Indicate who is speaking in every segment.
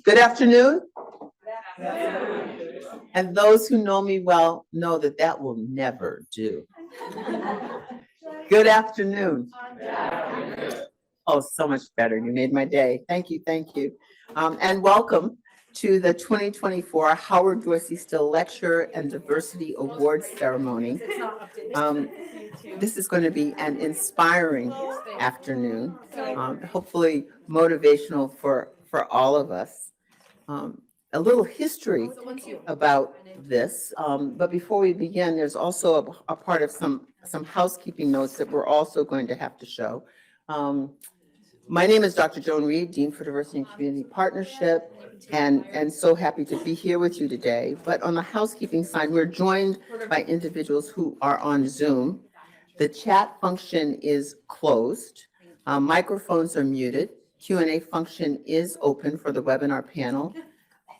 Speaker 1: Good afternoon. And those who know me well know that that will never do. Good afternoon. Oh, so much better. You made my day. Thank you, thank you. And welcome to the 2024 Howard Dorsey Still Lecture and Diversity Awards Ceremony. This is going to be an inspiring afternoon, hopefully motivational for all of us. A little history about this, but before we begin, there's also a part of some housekeeping notes that we're also going to have to show. My name is Dr. Joan Reed, Dean for Diversity and Community Partnership, and so happy to be here with you today. But on the housekeeping side, we're joined by individuals who are on Zoom. The chat function is closed. Microphones are muted. Q&A function is open for the webinar panel.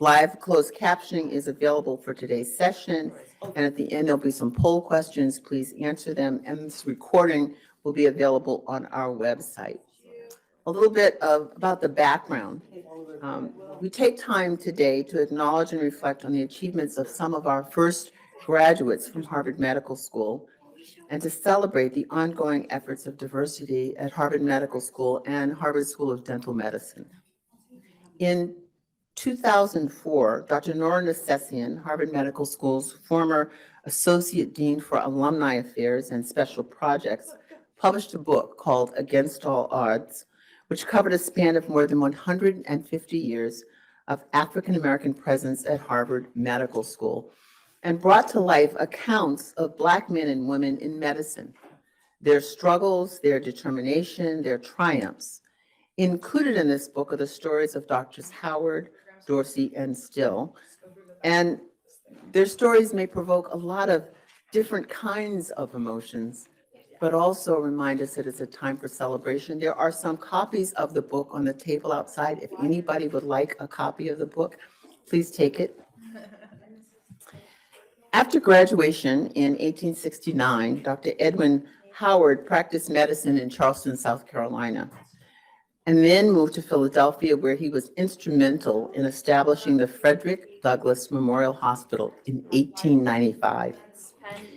Speaker 1: Live closed captioning is available for today's session. And at the end, there'll be some poll questions. Please answer them. And this recording will be available on our website. A little bit about the background. We take time today to acknowledge and reflect on the achievements of some of our first graduates from Harvard Medical School, and to celebrate the ongoing efforts of diversity at Harvard Medical School and Harvard School of Dental Medicine. In 2004, Dr. Nora Nesessian, Harvard Medical School's former Associate Dean for Alumni Affairs and Special Projects, published a book called Against All Odds, which covered a span of more than 150 years of African-American presence at Harvard Medical School, and brought to life accounts of Black men and women in medicine, their struggles, their determination, their triumphs. Included in this book are the stories of Drs. Howard, Dorsey, and Still. And their stories may provoke a lot of different kinds of emotions, but also remind us that it's a time for celebration. There are some copies of the book on the table outside. If anybody would like a copy of the book, please take it. After graduation in 1869, Dr. Edwin Howard practiced medicine in Charleston, South Carolina, and then moved to Philadelphia, where he was instrumental in establishing the Frederick Douglass Memorial Hospital in 1895.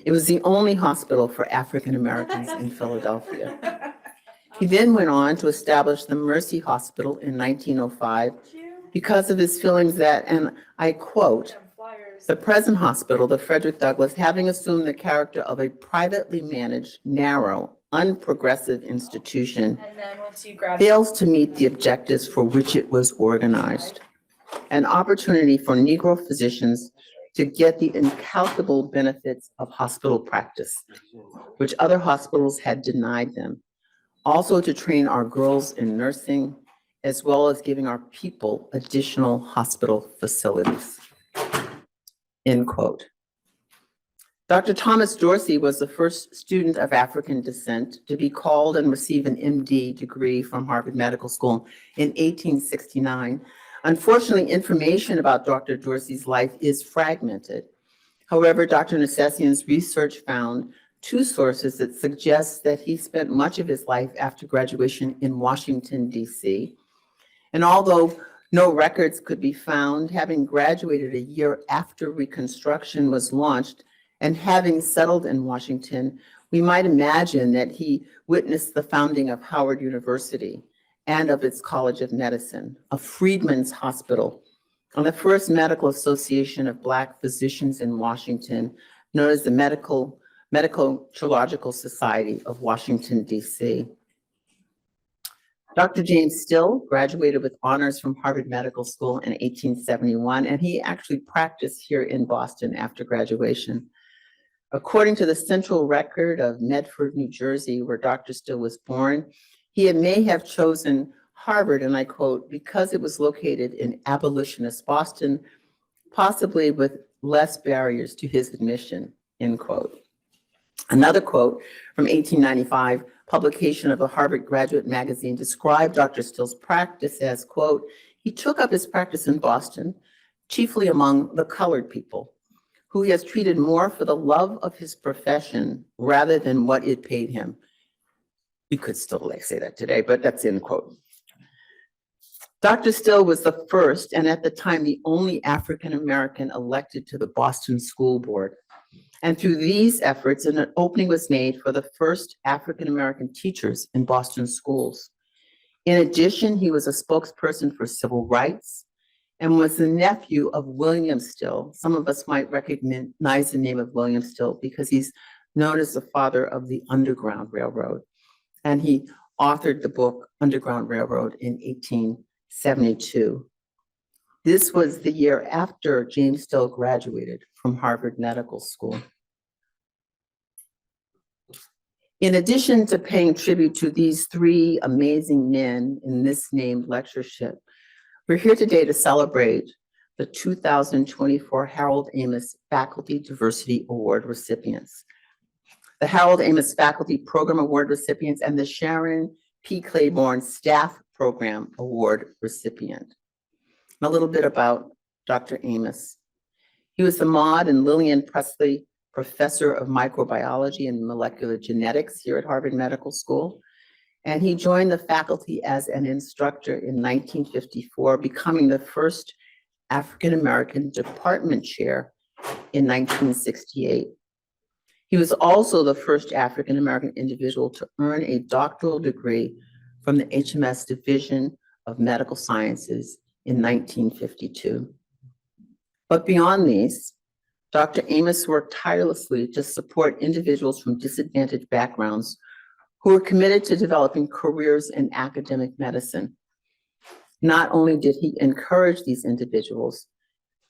Speaker 1: It was the only hospital for African Americans in Philadelphia. He then went on to establish the Mercy Hospital in 1905 because of his feelings that, and I quote, "The present hospital, the Frederick Douglass, having assumed the character of a privately managed, narrow, unprogressive institution, fails to meet the objectives for which it was organized. An opportunity for Negro physicians to get the incalculable benefits of hospital practice, which other hospitals had denied them. Also to train our girls in nursing, as well as giving our people additional hospital facilities." End quote. Dr. Thomas Dorsey was the first student of African descent to be called and receive an MD degree from Harvard Medical School in 1869. Unfortunately, information about Dr. Dorsey's life is fragmented. However, Dr. Nesessian's research found two sources that suggest that he spent much of his life after graduation in Washington, D.C. And although no records could be found, having graduated a year after Reconstruction was launched and having settled in Washington, we might imagine that he witnessed the founding of Howard University and of its College of Medicine, a freedmen's hospital, and the first medical association of Black physicians in Washington, known as the Medico-Chirurgical Society of Washington, D.C. Dr. James Still graduated with honors from Harvard Medical School in 1871, and he actually practiced here in Boston after graduation. According to the Central Record of Medford, New Jersey, where Dr. Still was born, he may have chosen Harvard, and I quote, "because it was located in abolitionist Boston, possibly with less barriers to his admission," end quote. Another quote from 1895, publication of the Harvard Graduate Magazine, described Dr. Still's practice as, quote, "He took up his practice in Boston, chiefly among the colored people, who he has treated more for the love of his profession rather than what it paid him." We could still say that today, but that's end quote. Dr. Still was the first and at the time the only African American elected to the Boston School Board. And through these efforts, an opening was made for the first African American teachers in Boston schools. In addition, he was a spokesperson for civil rights and was the nephew of William Still. Some of us might recognize the name of William Still because he's known as the father of the Underground Railroad. And he authored the book Underground Railroad in 1872. This was the year after James Still graduated from Harvard Medical School. In addition to paying tribute to these three amazing men in this named lectureship, we're here today to celebrate the 2024 Harold Amos Faculty Diversity Award recipients, the Harold Amos Faculty Program Award recipients, and the Sharon P. Claiborne Staff Program Award recipient. A little bit about Dr. Amos. He was the Maud and Lillian Presley Professor of Microbiology and Molecular Genetics here at Harvard Medical School. And he joined the faculty as an instructor in 1954, becoming the first African-American department chair in 1968. He was also the first African-American individual to earn a doctoral degree from the HMS Division of Medical Sciences in 1952. But beyond these, Dr. Amos worked tirelessly to support individuals from disadvantaged backgrounds who were committed to developing careers in academic medicine. Not only did he encourage these individuals,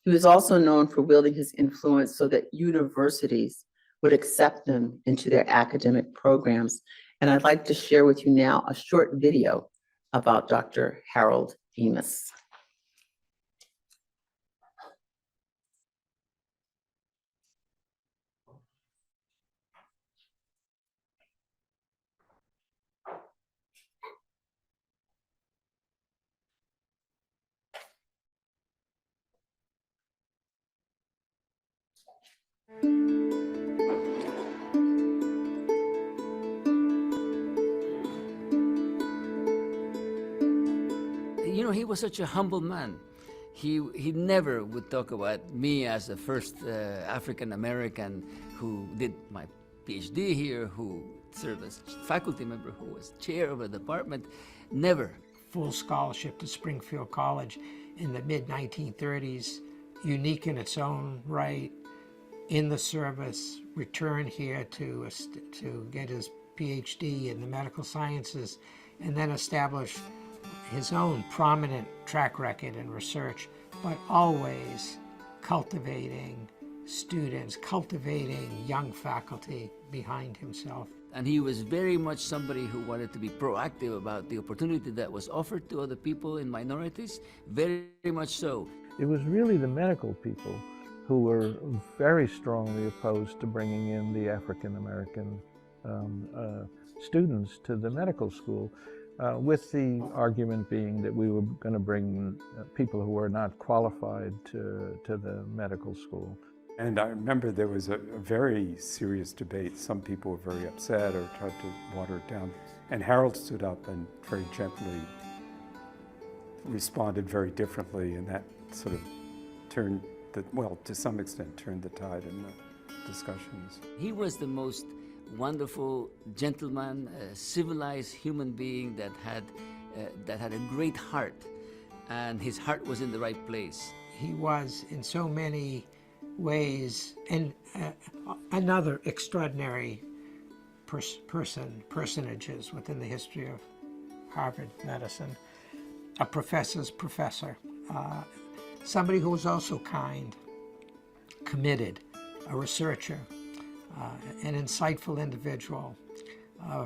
Speaker 1: he was also known for wielding his influence so that universities would accept them into their academic programs. And I'd like to share with you now a short video about Dr. Harold Amos.
Speaker 2: You know, he was such a humble man. He never would talk about me as the first African American who did my PhD here, who served as faculty member, who was chair of a department. Never.
Speaker 3: Full scholarship to Springfield College in the mid-1930s, unique in its own right, in the service, returned here to get his PhD in the medical sciences, and then established his own prominent track record in research, but always cultivating students, cultivating young faculty behind himself.
Speaker 2: And he was very much somebody who wanted to be proactive about the opportunity that was offered to other people in minorities, very much so.
Speaker 4: It was really the medical people who were very strongly opposed to bringing in the African American students to the medical school, with the argument being that we were going to bring people who were not qualified to the medical school.
Speaker 5: And I remember there was a very serious debate. Some people were very upset or tried to water it down. And Harold stood up and very gently responded very differently, and that sort of turned well, to some extent, turned the tide in the discussions.
Speaker 2: He was the most wonderful gentleman, civilized human being that had a great heart, and his heart was in the right place.
Speaker 3: He was in so many ways, and another extraordinary personages within the history of Harvard medicine, a professor's professor, somebody who was also kind, committed, a researcher, an insightful individual,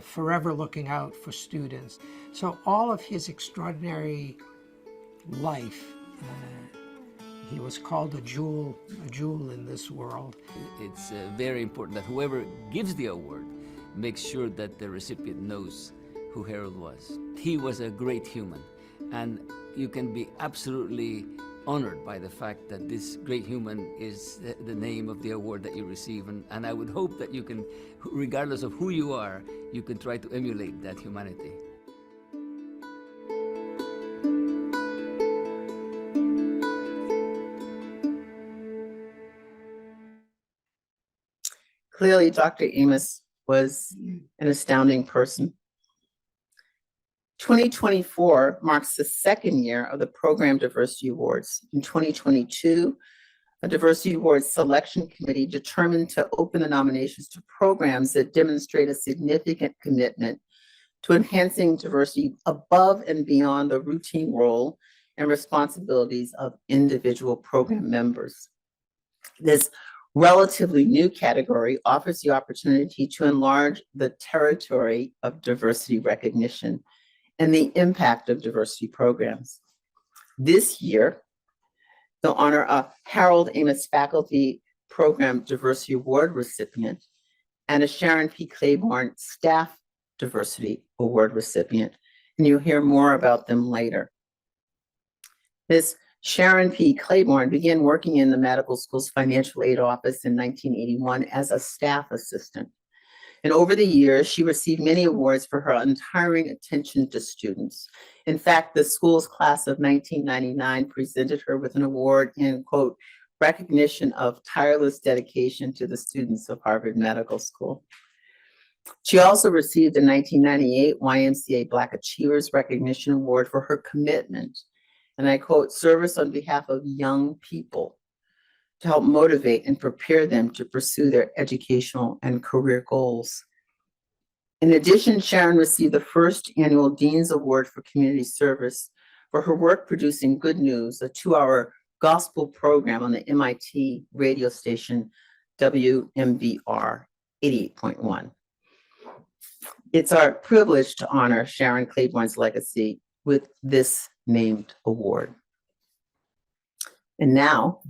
Speaker 3: forever looking out for students. So all of his extraordinary life, he was called a jewel in this world.
Speaker 2: It's very important that whoever gives the award makes sure that the recipient knows who Harold was. He was a great human, and you can be absolutely honored by the fact that this great human is the name of the award that you receive. And I would hope that you can, regardless of who you are, you can try to emulate that humanity.
Speaker 1: Clearly, Dr. Amos was an astounding person. 2024 marks the second year of the Program Diversity Awards. In 2022, a Diversity Awards Selection Committee determined to open the nominations to programs that demonstrate a significant commitment to enhancing diversity above and beyond the routine role and responsibilities of individual program members. This relatively new category offers the opportunity to enlarge the territory of diversity recognition and the impact of diversity programs. This year, they'll honor a Harold Amos Faculty Program Diversity Award recipient and a Sharon P. Claiborne Staff Diversity Award recipient, and you'll hear more about them later. Ms. Sharon P. Claiborne began working in the medical school's financial aid office in 1981 as a staff assistant. And over the years, she received many awards for her untiring attention to students. In fact, the school's class of 1999 presented her with an award in, quote, recognition of tireless dedication to the students of Harvard Medical School. She also received the 1998 YMCA Black Achievers Recognition Award for her commitment, and I quote, service on behalf of young people to help motivate and prepare them to pursue their educational and career goals. In addition, Sharon received the first annual Dean's Award for Community Service for her work producing Good News, a 2-hour gospel program on the MIT radio station WMBR 88.1. It's our privilege to honor Sharon Claiborne's legacy with this named award. And now,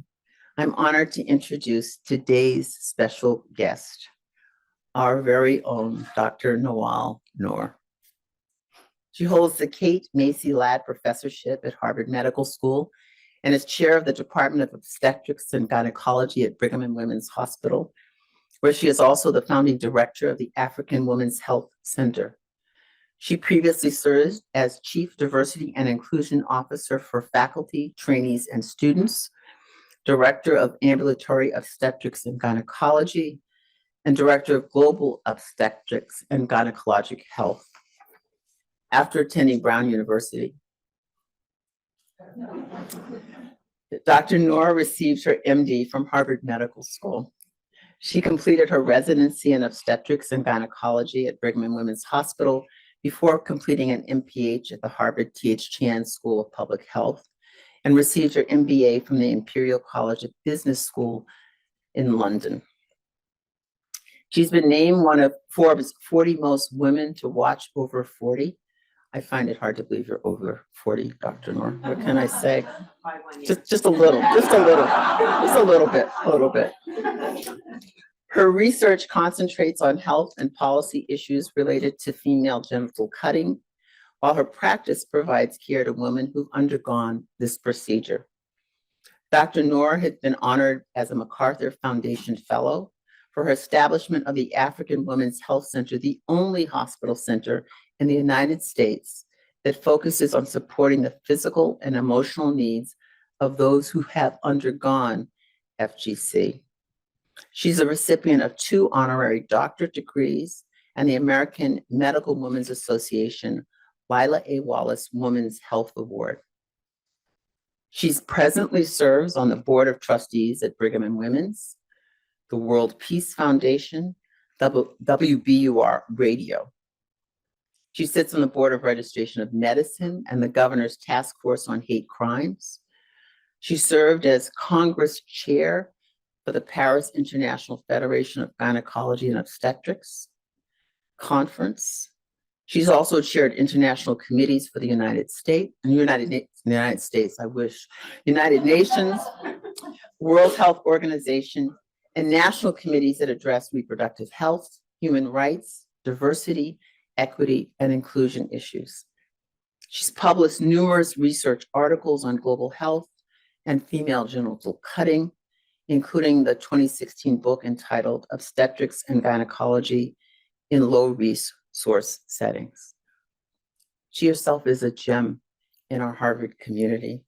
Speaker 1: I'm honored to introduce today's special guest, our very own Dr. Nawal Noor. She holds the Kate Macy Ladd Professorship at Harvard Medical School and is chair of the Department of Obstetrics and Gynecology at Brigham and Women's Hospital, where she is also the founding director of the African Women's Health Center. She previously served as Chief Diversity and Inclusion Officer for faculty, trainees, and students, Director of Ambulatory Obstetrics and Gynecology, and Director of Global Obstetrics and Gynecologic Health. After attending Brown University, Dr. Noor received her MD from Harvard Medical School. She completed her residency in obstetrics and gynecology at Brigham and Women's Hospital before completing an MPH at the Harvard T.H. Chan School of Public Health, and received her MBA from the Imperial College of Business School in London. She's been named one of Forbes' 40 most women to watch over 40. I find it hard to believe you're over 40, Dr. Noor. What can I say? Just a little bit. Her research concentrates on health and policy issues related to female genital cutting, while her practice provides care to women who've undergone this procedure. Dr. Noor has been honored as a MacArthur Foundation Fellow for her establishment of the African Women's Health Center, the only hospital center in the United States that focuses on supporting the physical and emotional needs of those who have undergone FGC. She's a recipient of 2 honorary doctorate degrees and the American Medical Women's Association Lila A. Wallace Women's Health Award. She's presently serves on the Board of Trustees at Brigham and Women's, the World Peace Foundation, WBUR Radio. She sits on the Board of Registration of Medicine and the Governor's Task Force on Hate Crimes. She served as Congress Chair for the Paris International Federation of Gynecology and Obstetrics Conference. She's also chaired international committees for the United Nations, World Health Organization, and national committees that address reproductive health, human rights, diversity, equity, and inclusion issues. She's published numerous research articles on global health and female genital cutting, including the 2016 book entitled Obstetrics and Gynecology in Low Resource Settings. She herself is a gem in our Harvard community,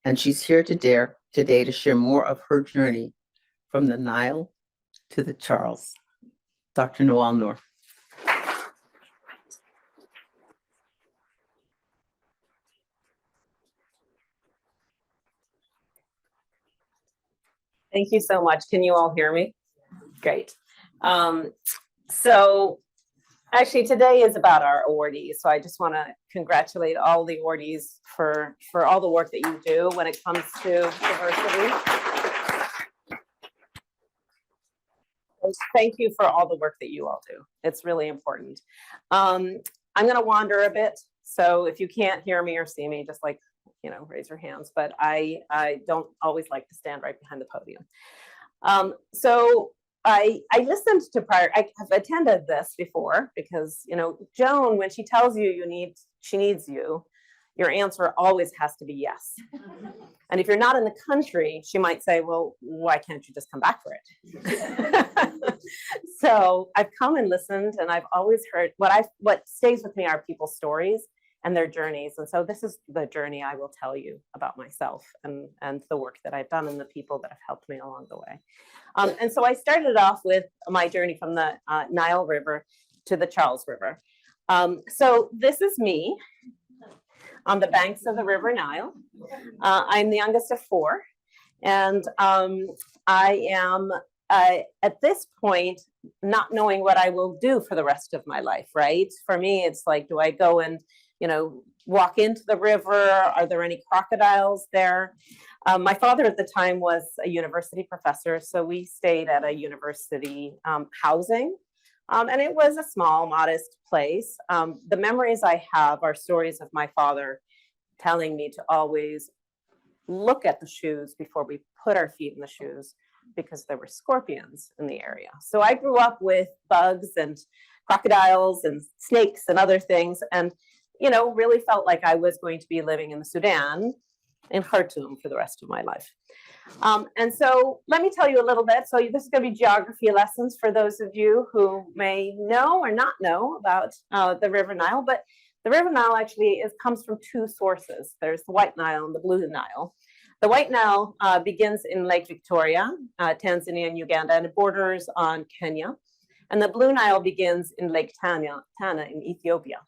Speaker 1: and she's here today to share more of her journey from the Nile to the Charles. Dr. Noel Noor.
Speaker 6: Thank you so much. Can you all hear me? Great. So actually today is about our awardees. So I just want to congratulate all the awardees for all the work that you do when it comes to diversity. Thank you for all the work that you all do. It's really important. I'm going to wander a bit. So if you can't hear me or see me, just like, raise your hands, but I don't always like to stand right behind the podium. So I listened to prior, I have attended this before because, Joan, when she tells you she needs you, your answer always has to be yes. And if you're not in the country, she might say, well, why can't you just come back for it? So I've come and listened, and I've always heard what stays with me are people's stories and their journeys. And so this is the journey I will tell you about myself and the work that I've done and the people that have helped me along the way. And so I started off with my journey from the Nile River to the Charles River. So this is me on the banks of the River Nile. I'm the youngest of four. And I am, at this point, not knowing what I will do for the rest of my life, right? For me, it's like, do I go and walk into the river? Are there any crocodiles there? My father at the time was a university professor, so we stayed at a university housing, and it was a small, modest place. The memories I have are stories of my father telling me to always look at the shoes before we put our feet in the shoes because there were scorpions in the area. So I grew up with bugs and crocodiles and snakes and other things, and really felt like I was going to be living in the Sudan, in Khartoum, for the rest of my life. And so let me tell you a little bit. So this is going to be geography lessons for those of you who may know or not know about the River Nile. But the River Nile actually comes from two sources. There's the White Nile and the Blue Nile. The White Nile begins in Lake Victoria, Tanzania and Uganda, and it borders on Kenya. And the Blue Nile begins in Lake Tana in Ethiopia.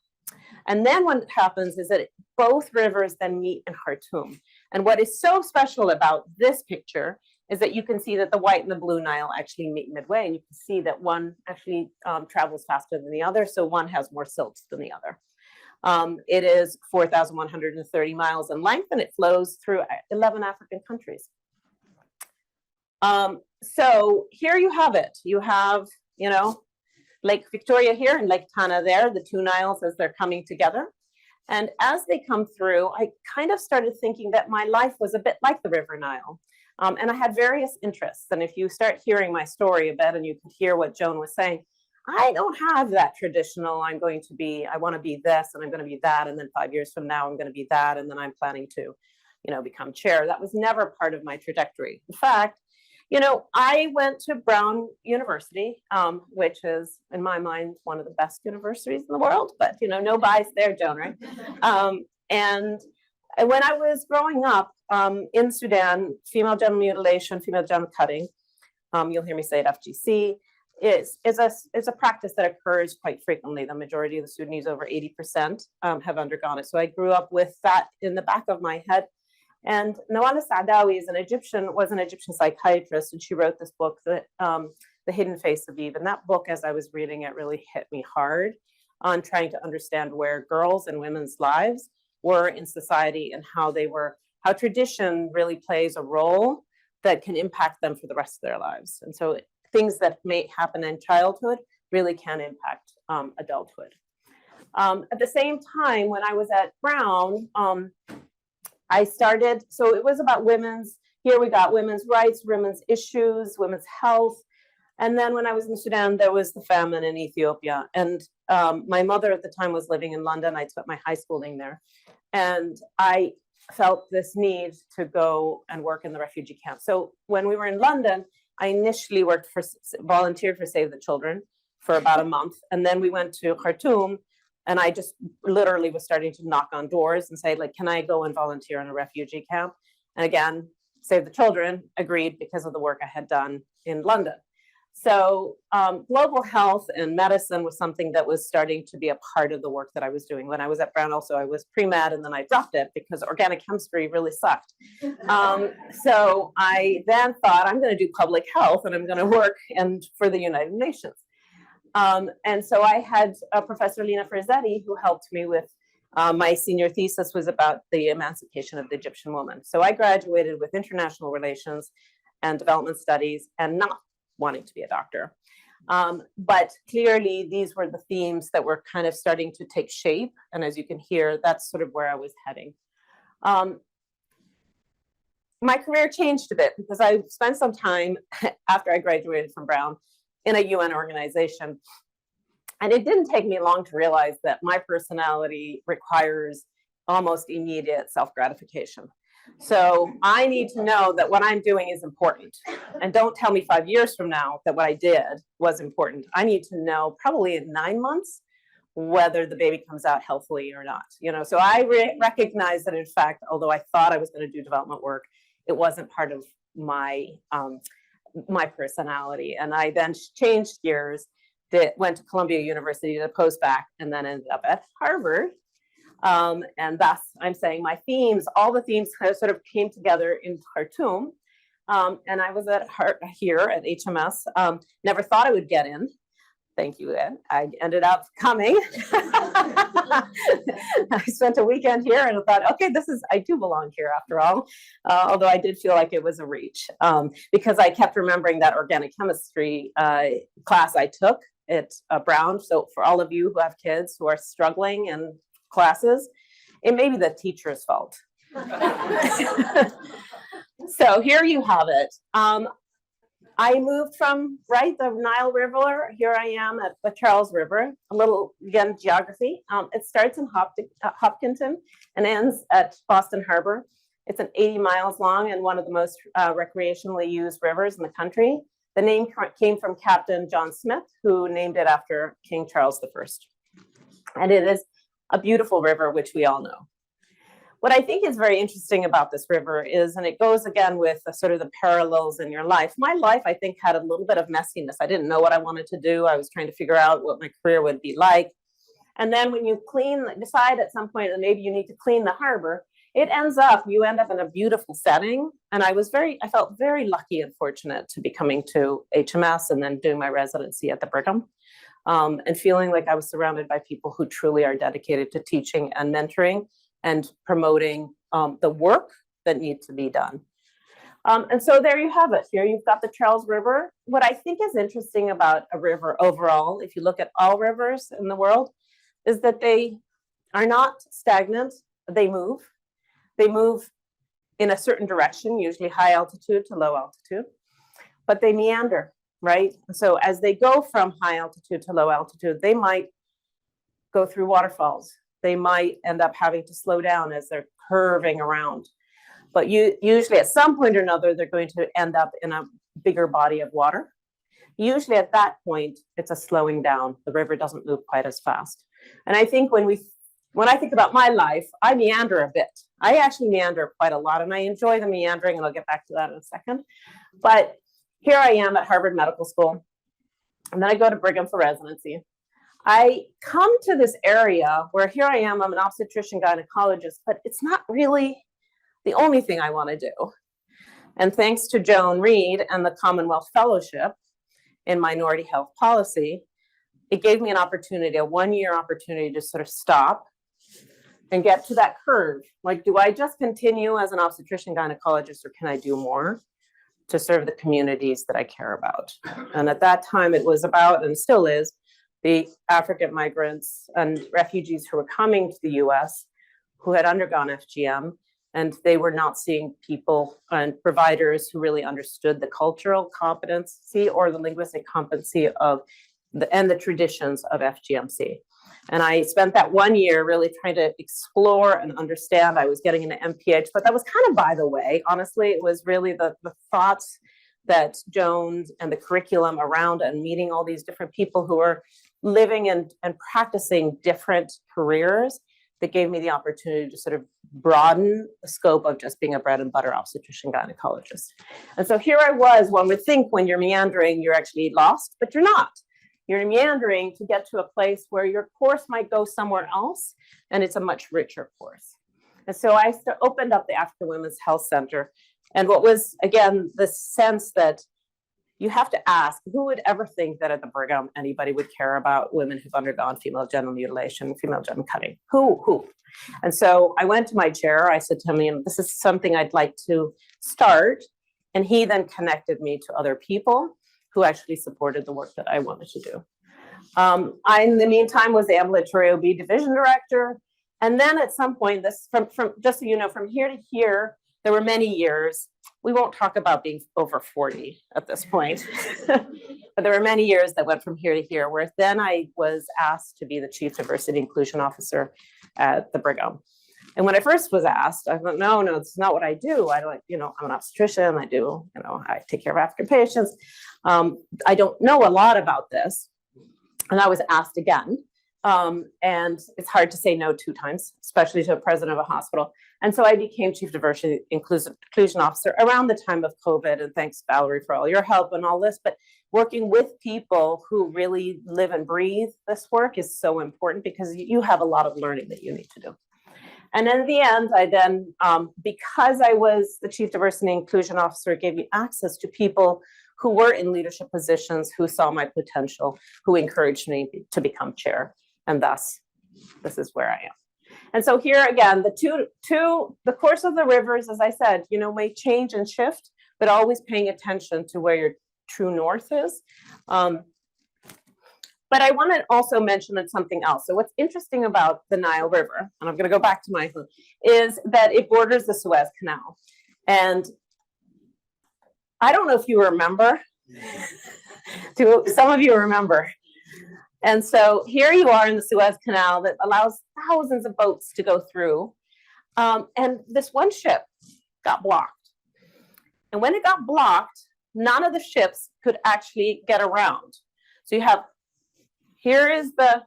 Speaker 6: And then what happens is that both rivers then meet in Khartoum. And what is so special about this picture is that you can see that the White and the Blue Nile actually meet midway. And you can see that one actually travels faster than the other. So one has more silts than the other. It is 4,130 miles in length, and it flows through 11 African countries. So here you have it. You have, Lake Victoria here and Lake Tana there, the two Niles as they're coming together. And as they come through, I kind of started thinking that my life was a bit like the River Nile. And I had various interests. And if you start hearing my story a bit and you can hear what Joan was saying, I don't have that traditional, I want to be this and I'm going to be that. And then 5 years from now, I'm going to be that. And then I'm planning to, become chair. That was never part of my trajectory. In fact, I went to Brown University, which is, in my mind, one of the best universities in the world, but, no bias there, Joan, right? And when I was growing up in Sudan, female genital mutilation, female genital cutting, you'll hear me say it, FGC, is a practice that occurs quite frequently. The majority of the Sudanese, over 80%, have undergone it. So I grew up with that in the back of my head. And Nawala Saadawi was an Egyptian psychiatrist, and she wrote this book, The Hidden Face of Eve. And that book, as I was reading it, really hit me hard on trying to understand where girls and women's lives were in society and how tradition really plays a role that can impact them for the rest of their lives. And so things that may happen in childhood really can impact adulthood. At the same time, when I was at Brown, so it was about here we got women's rights, women's issues, women's health. And then when I was in Sudan, there was the famine in Ethiopia. And my mother at the time was living in London. I spent my high schooling there. And I felt this need to go and work in the refugee camp. So when we were in London, I initially volunteered for Save the Children for about a month. And then we went to Khartoum, and I just literally was starting to knock on doors and say, can I go and volunteer in a refugee camp? And again, Save the Children agreed because of the work I had done in London. So global health and medicine was something that was starting to be a part of the work that I was doing. When I was at Brown also, I was pre-med and then I dropped it because organic chemistry really sucked. So I then thought I'm going to do public health and I'm going to work for the United Nations. And so I had Professor Lina Ferzetti who helped me with my senior thesis was about the emancipation of the Egyptian woman. So I graduated with international relations and development studies and not wanting to be a doctor. But clearly these were the themes that were kind of starting to take shape. And as you can hear, that's sort of where I was heading. My career changed a bit because I spent some time after I graduated from Brown in a UN organization. And it didn't take me long to realize that my personality requires almost immediate self-gratification. So I need to know that what I'm doing is important. And don't tell me 5 years from now that what I did was important. I need to know probably in 9 months whether the baby comes out healthily or not. So I recognize that in fact, although I thought I was going to do development work, it wasn't part of my my personality. And I then changed gears, went to Columbia University to post-bac, and then ended up at Harvard. And thus, I'm saying my themes, all the themes kind of sort of came together in Khartoum. And I was here at HMS. Never thought I would get in. Thank you, Ed. I ended up coming. I spent a weekend here and I thought, okay, I do belong here after all. Although I did feel like it was a reach because I kept remembering that organic chemistry class I took at Brown. So for all of you who have kids who are struggling in classes, it may be the teacher's fault. So here you have it. I moved from the Nile River. Here I am at the Charles River. A little, again, geography. It starts in Hopkinton and ends at Boston Harbor. It's 80 miles long and one of the most recreationally used rivers in the country. The name came from Captain John Smith, who named it after King Charles I. And it is a beautiful river, which we all know. What I think is very interesting about this river is, and it goes again with sort of the parallels in your life. My life, I think, had a little bit of messiness. I didn't know what I wanted to do. I was trying to figure out what my career would be like. And then when you decide at some point that maybe you need to clean the harbor, you end up in a beautiful setting. And I felt very lucky and fortunate to be coming to HMS and then doing my residency at the Brigham. And feeling like I was surrounded by people who truly are dedicated to teaching and mentoring and promoting the work that needs to be done. And so there you have it. Here you've got the Charles River. What I think is interesting about a river overall, if you look at all rivers in the world, is that they are not stagnant. They move. They move in a certain direction, usually high altitude to low altitude, but they meander, right? So as they go from high altitude to low altitude, they might go through waterfalls. They might end up having to slow down as they're curving around. But usually at some point or another, they're going to end up in a bigger body of water. Usually at that point, it's a slowing down. The river doesn't move quite as fast. And I think when I think about my life, I meander a bit. I actually meander quite a lot and I enjoy the meandering, and I'll get back to that in a second. But here I am at Harvard Medical School, and then I go to Brigham for residency. I come to this area where here I am, I'm an obstetrician gynecologist, but it's not really the only thing I want to do. And thanks to Joan Reed and the Commonwealth Fellowship in Minority Health Policy, it gave me an opportunity, a 1-year opportunity to sort of stop and get to that curve. Like, do I just continue as an obstetrician gynecologist, or can I do more to serve the communities that I care about? And at that time it was about, and still is, the African migrants and refugees who were coming to the US who had undergone FGM, and they were not seeing people and providers who really understood the cultural competency or the linguistic competency of the traditions of FGMC. And I spent that 1 year really trying to explore and understand. I was getting into MPH, but that was kind of by the way. Honestly, it was really the thoughts that Joan and the curriculum around and meeting all these different people who are living and practicing different careers that gave me the opportunity to sort of broaden the scope of just being a bread and butter obstetrician gynecologist. And so here I was, one would think when you're meandering, you're actually lost, but you're not. You're meandering to get to a place where your course might go somewhere else, and it's a much richer course. And so I opened up the African Women's Health Center. And what was, again, the sense that you have to ask, who would ever think that at the Brigham anybody would care about women who've undergone female genital mutilation, female genital cutting? Who? And so I went to my chair. I said to him, this is something I'd like to start. And he then connected me to other people who actually supported the work that I wanted to do. I, in the meantime, was the ambulatory OB division director. And then at some point, this from just so you know, from here to here, there were many years. We won't talk about being over 40 at this point, but there were many years that went from here to here, where then I was asked to be the chief diversity inclusion officer at the Brigham. And when I first was asked, I thought, no, it's not what I do. I don't, I'm an obstetrician. I take care of African patients. I don't know a lot about this. And I was asked again. And it's hard to say no 2 times, especially to a president of a hospital. And so I became chief diversity inclusion officer around the time of COVID. And thanks, Valerie, for all your help and all this. But working with people who really live and breathe this work is so important, because you have a lot of learning that you need to do. And in the end, I then, because I was the chief diversity inclusion officer, it gave me access to people who were in leadership positions, who saw my potential, who encouraged me to become chair. And thus, this is where I am. And so here again, the course of the rivers, as I said, may change and shift, but always paying attention to where your true north is. But I want to also mention something else. So what's interesting about the Nile River, and I'm going to go back to my, is that it borders the Suez Canal. And I don't know if you remember, some of you remember. And so here you are in the Suez Canal that allows thousands of boats to go through. And this one ship got blocked. And when it got blocked, none of the ships could actually get around. So you have, here is the,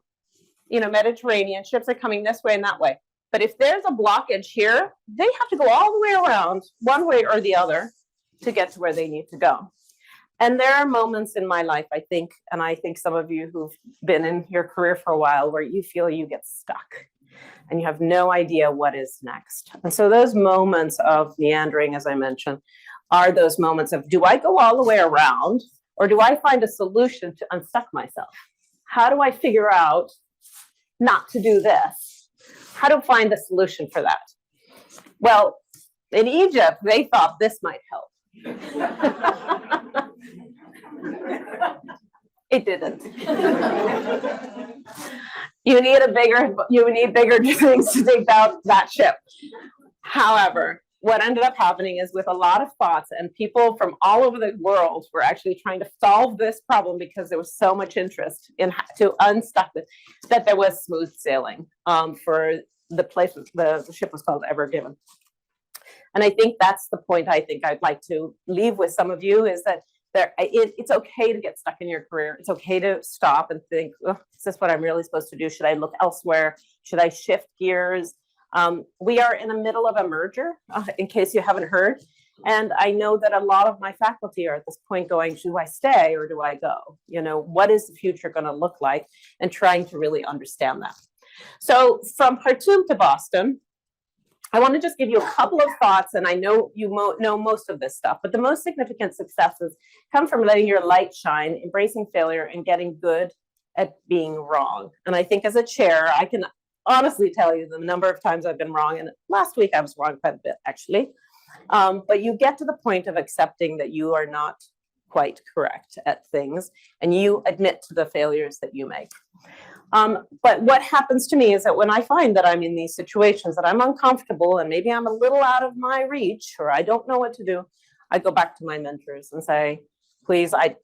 Speaker 6: Mediterranean, ships are coming this way and that way. But if there's a blockage here, they have to go all the way around one way or the other to get to where they need to go. And there are moments in my life, I think, and I think some of you who've been in your career for a while, where you feel you get stuck and you have no idea what is next. And so those moments of meandering, as I mentioned, are those moments of, do I go all the way around, or do I find a solution to unstuck myself? How do I figure out not to do this? How to find a solution for that? Well, in Egypt, they thought this might help. It didn't. You need bigger things to take out that ship. However, what ended up happening is, with a lot of thoughts, and people from all over the world were actually trying to solve this problem, because there was so much interest in to unstuck it, that there was smooth sailing for the place. The ship was called Ever Given. And I think that's the point I think I'd like to leave with some of you, is that it's okay to get stuck in your career. It's okay to stop and think, oh, is this what I'm really supposed to do? Should I look elsewhere? Should I shift gears? We are in the middle of a merger, in case you haven't heard. And I know that a lot of my faculty are at this point going, do I stay or do I go? What is the future going to look like? And trying to really understand that. So from Khartoum to Boston, I want to just give you a couple of thoughts, and I know you know most of this stuff, but the most significant successes come from letting your light shine, embracing failure, and getting good at being wrong. And I think as a chair, I can honestly tell you the number of times I've been wrong, and last week I was wrong quite a bit, actually. But you get to the point of accepting that you are not quite correct at things, and you admit to the failures that you make. But what happens to me is that when I find that I'm in these situations, that I'm uncomfortable and maybe I'm a little out of my reach, or I don't know what to do, I go back to my mentors and say, please, I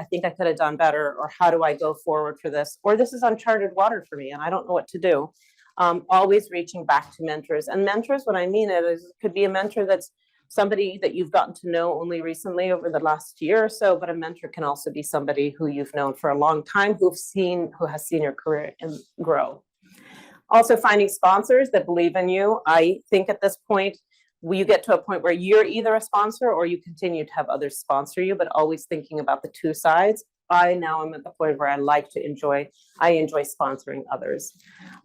Speaker 6: think I could have done better, or how do I go forward for this? Or this is uncharted water for me and I don't know what to do. Always reaching back to mentors. And mentors, what I mean is, it could be a mentor that's somebody that you've gotten to know only recently over the last year or so, but a mentor can also be somebody who you've known for a long time, who has seen your career grow. Also finding sponsors that believe in you. I think at this point, you get to a point where you're either a sponsor or you continue to have others sponsor you, but always thinking about the two sides. I now am at the point where I enjoy sponsoring others.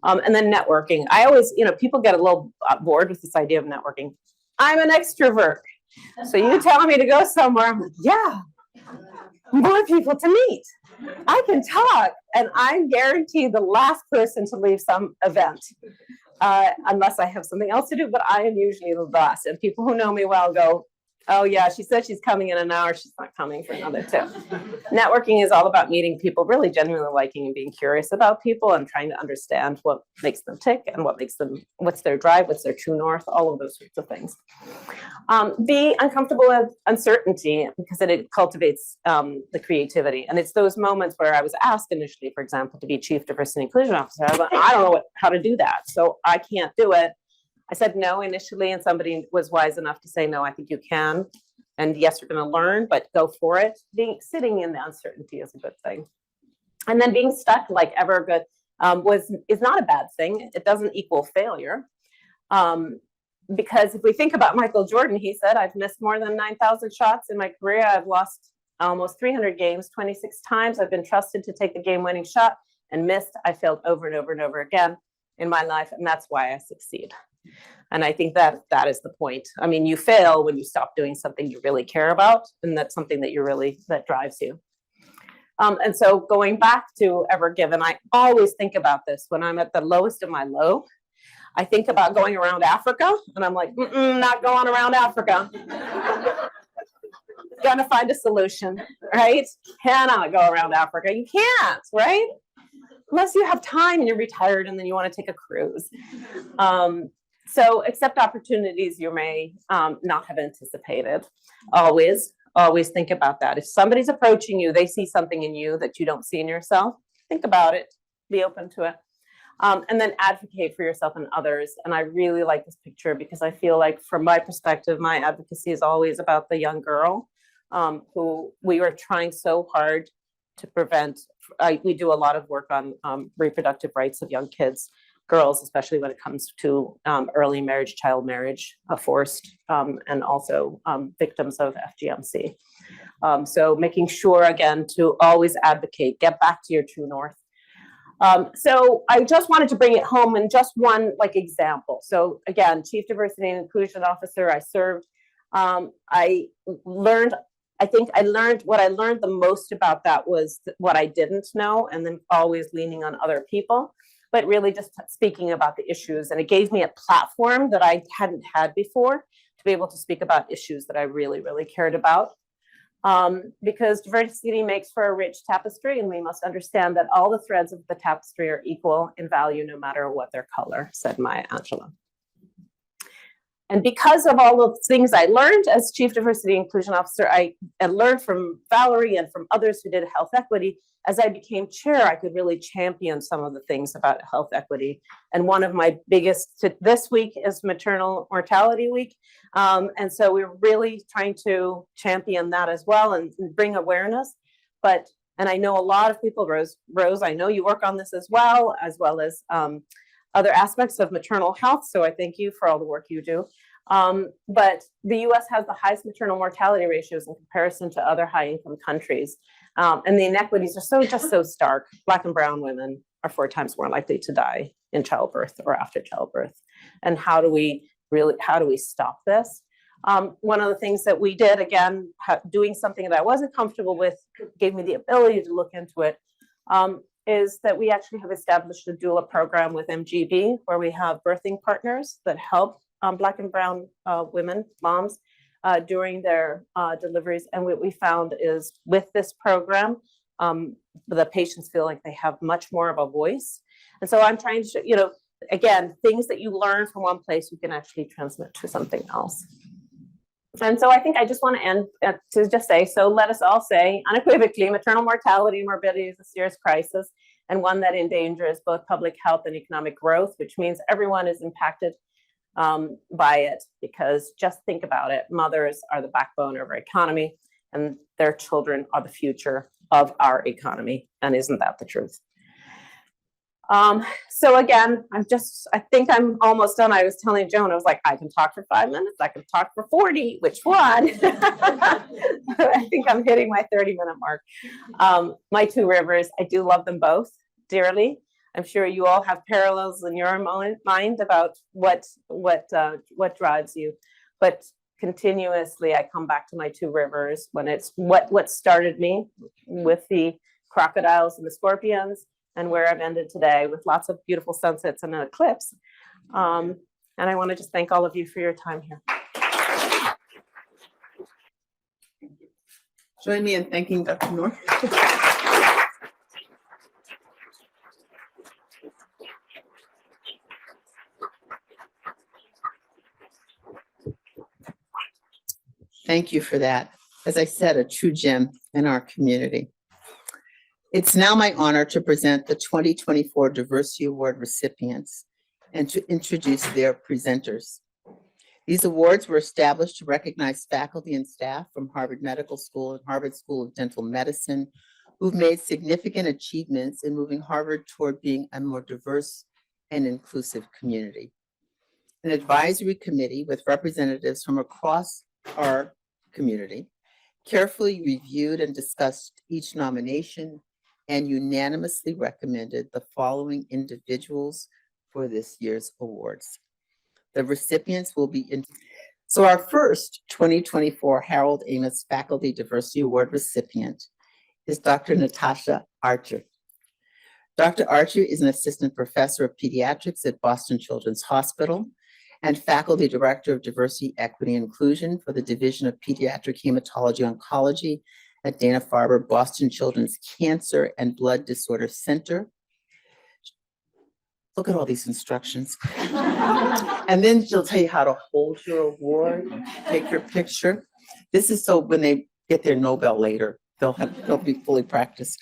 Speaker 6: And then networking. I always, people get a little bored with this idea of networking. I'm an extrovert. So you tell me to go somewhere, I'm like, yeah, more people to meet. I can talk, and I'm guaranteed the last person to leave some event, unless I have something else to do, but I am usually the last. And people who know me well go, oh yeah, she said she's coming in an hour, she's not coming for another 2. Networking is all about meeting people, really genuinely liking and being curious about people and trying to understand what makes them tick and what's their drive, what's their true north, all of those sorts of things. Be uncomfortable with uncertainty because it cultivates the creativity. And it's those moments where I was asked initially, for example, to be Chief Diversity and Inclusion Officer. I was like, I don't know how to do that, so I can't do it. I said no initially, and somebody was wise enough to say, no, I think you can. And yes, you're going to learn, but go for it. Sitting in the uncertainty is a good thing. And then being stuck like Evergood is not a bad thing. It doesn't equal failure. Because if we think about Michael Jordan, he said, I've missed more than 9,000 shots in my career. I've lost almost 300 games, 26 times. I've been trusted to take the game-winning shot and missed. I failed over and over and over again in my life, and that's why I succeed. And I think that is the point. I mean, you fail when you stop doing something you really care about, and that's something that that drives you. And so going back to Ever Given, I always think about this when I'm at the lowest of my low. I think about going around Africa, and I'm like, not going around Africa. Gonna find a solution, right? Cannot go around Africa. You can't, right? Unless you have time and you're retired and then you want to take a cruise. So accept opportunities you may not have anticipated. Always think about that. If somebody's approaching you, they see something in you that you don't see in yourself, think about it, be open to it. And then advocate for yourself and others. And I really like this picture because I feel like from my perspective, my advocacy is always about the young girl who we were trying so hard to prevent. We do a lot of work on reproductive rights of young kids, girls, especially when it comes to early marriage, child marriage, forced, and also victims of FGMC. So making sure, again, to always advocate, get back to your true north. So I just wanted to bring it home in just one example. So again, Chief Diversity and Inclusion Officer, I served. What I learned the most about that was what I didn't know, and then always leaning on other people, but really just speaking about the issues. And it gave me a platform that I hadn't had before to be able to speak about issues that I really, really cared about. Because diversity makes for a rich tapestry, and we must understand that all the threads of the tapestry are equal in value, no matter what their color, said Maya Angelou. And because of all the things I learned as Chief Diversity and Inclusion Officer, I learned from Valerie and from others who did health equity. As I became chair, I could really champion some of the things about health equity. And one of my biggest this week is Maternal Mortality Week. And so we're really trying to champion that as well and bring awareness. And I know a lot of people, Rose, I know you work on this as well as other aspects of maternal health. So I thank you for all the work you do. But the US has the highest maternal mortality ratios in comparison to other high income countries. And the inequities are just so stark. Black and brown women are 4 times more likely to die in childbirth or after childbirth. And how do we stop this? One of the things that we did, again, doing something that I wasn't comfortable with, gave me the ability to look into it, is that we actually have established a doula program with MGB, where we have birthing partners that help Black and brown women, moms, during their deliveries. And what we found is with this program, the patients feel like they have much more of a voice. And so I'm trying to, again, things that you learn from one place, you can actually transmit to something else. And so I think I just want to end to just say, so let us all say unequivocally, maternal mortality and morbidity is a serious crisis, and one that endangers both public health and economic growth, which means everyone is impacted by it. Because just think about it, mothers are the backbone of our economy, and their children are the future of our economy. And isn't that the truth? So again, I think I'm almost done. I was telling Joan, I was like, I can talk for 5 minutes, I can talk for 40, which one? I think I'm hitting my 30-minute mark. My two rivers, I do love them both dearly. I'm sure you all have parallels in your mind about what drives you, but continuously I come back to my two rivers when it's what started me with the crocodiles and the scorpions, and where I've ended today with lots of beautiful sunsets and an eclipse. And I want to just thank all of you for your time here.
Speaker 1: Join me in thanking Dr. North. Thank you for that. As I said, a true gem in our community. It's now my honor to present the 2024 Diversity Award recipients and to introduce their presenters. These awards were established to recognize faculty and staff from Harvard Medical School and Harvard School of Dental Medicine who've made significant achievements in moving Harvard toward being a more diverse and inclusive community. An advisory committee with representatives from across our community carefully reviewed and discussed each nomination and unanimously recommended the following individuals for this year's awards. The recipients will be So our first 2024 Harold Amos Faculty Diversity Award recipient is Dr. Natasha Archer. Dr. Archer is an assistant professor of pediatrics at Boston Children's Hospital and faculty director of diversity, equity, and inclusion for the Division of Pediatric Hematology Oncology at Dana-Farber Boston Children's Cancer and Blood Disorder Center. Look at all these instructions. And then she'll tell you how to hold your award, take your picture. This is so when they get their Nobel later, they'll be fully practiced.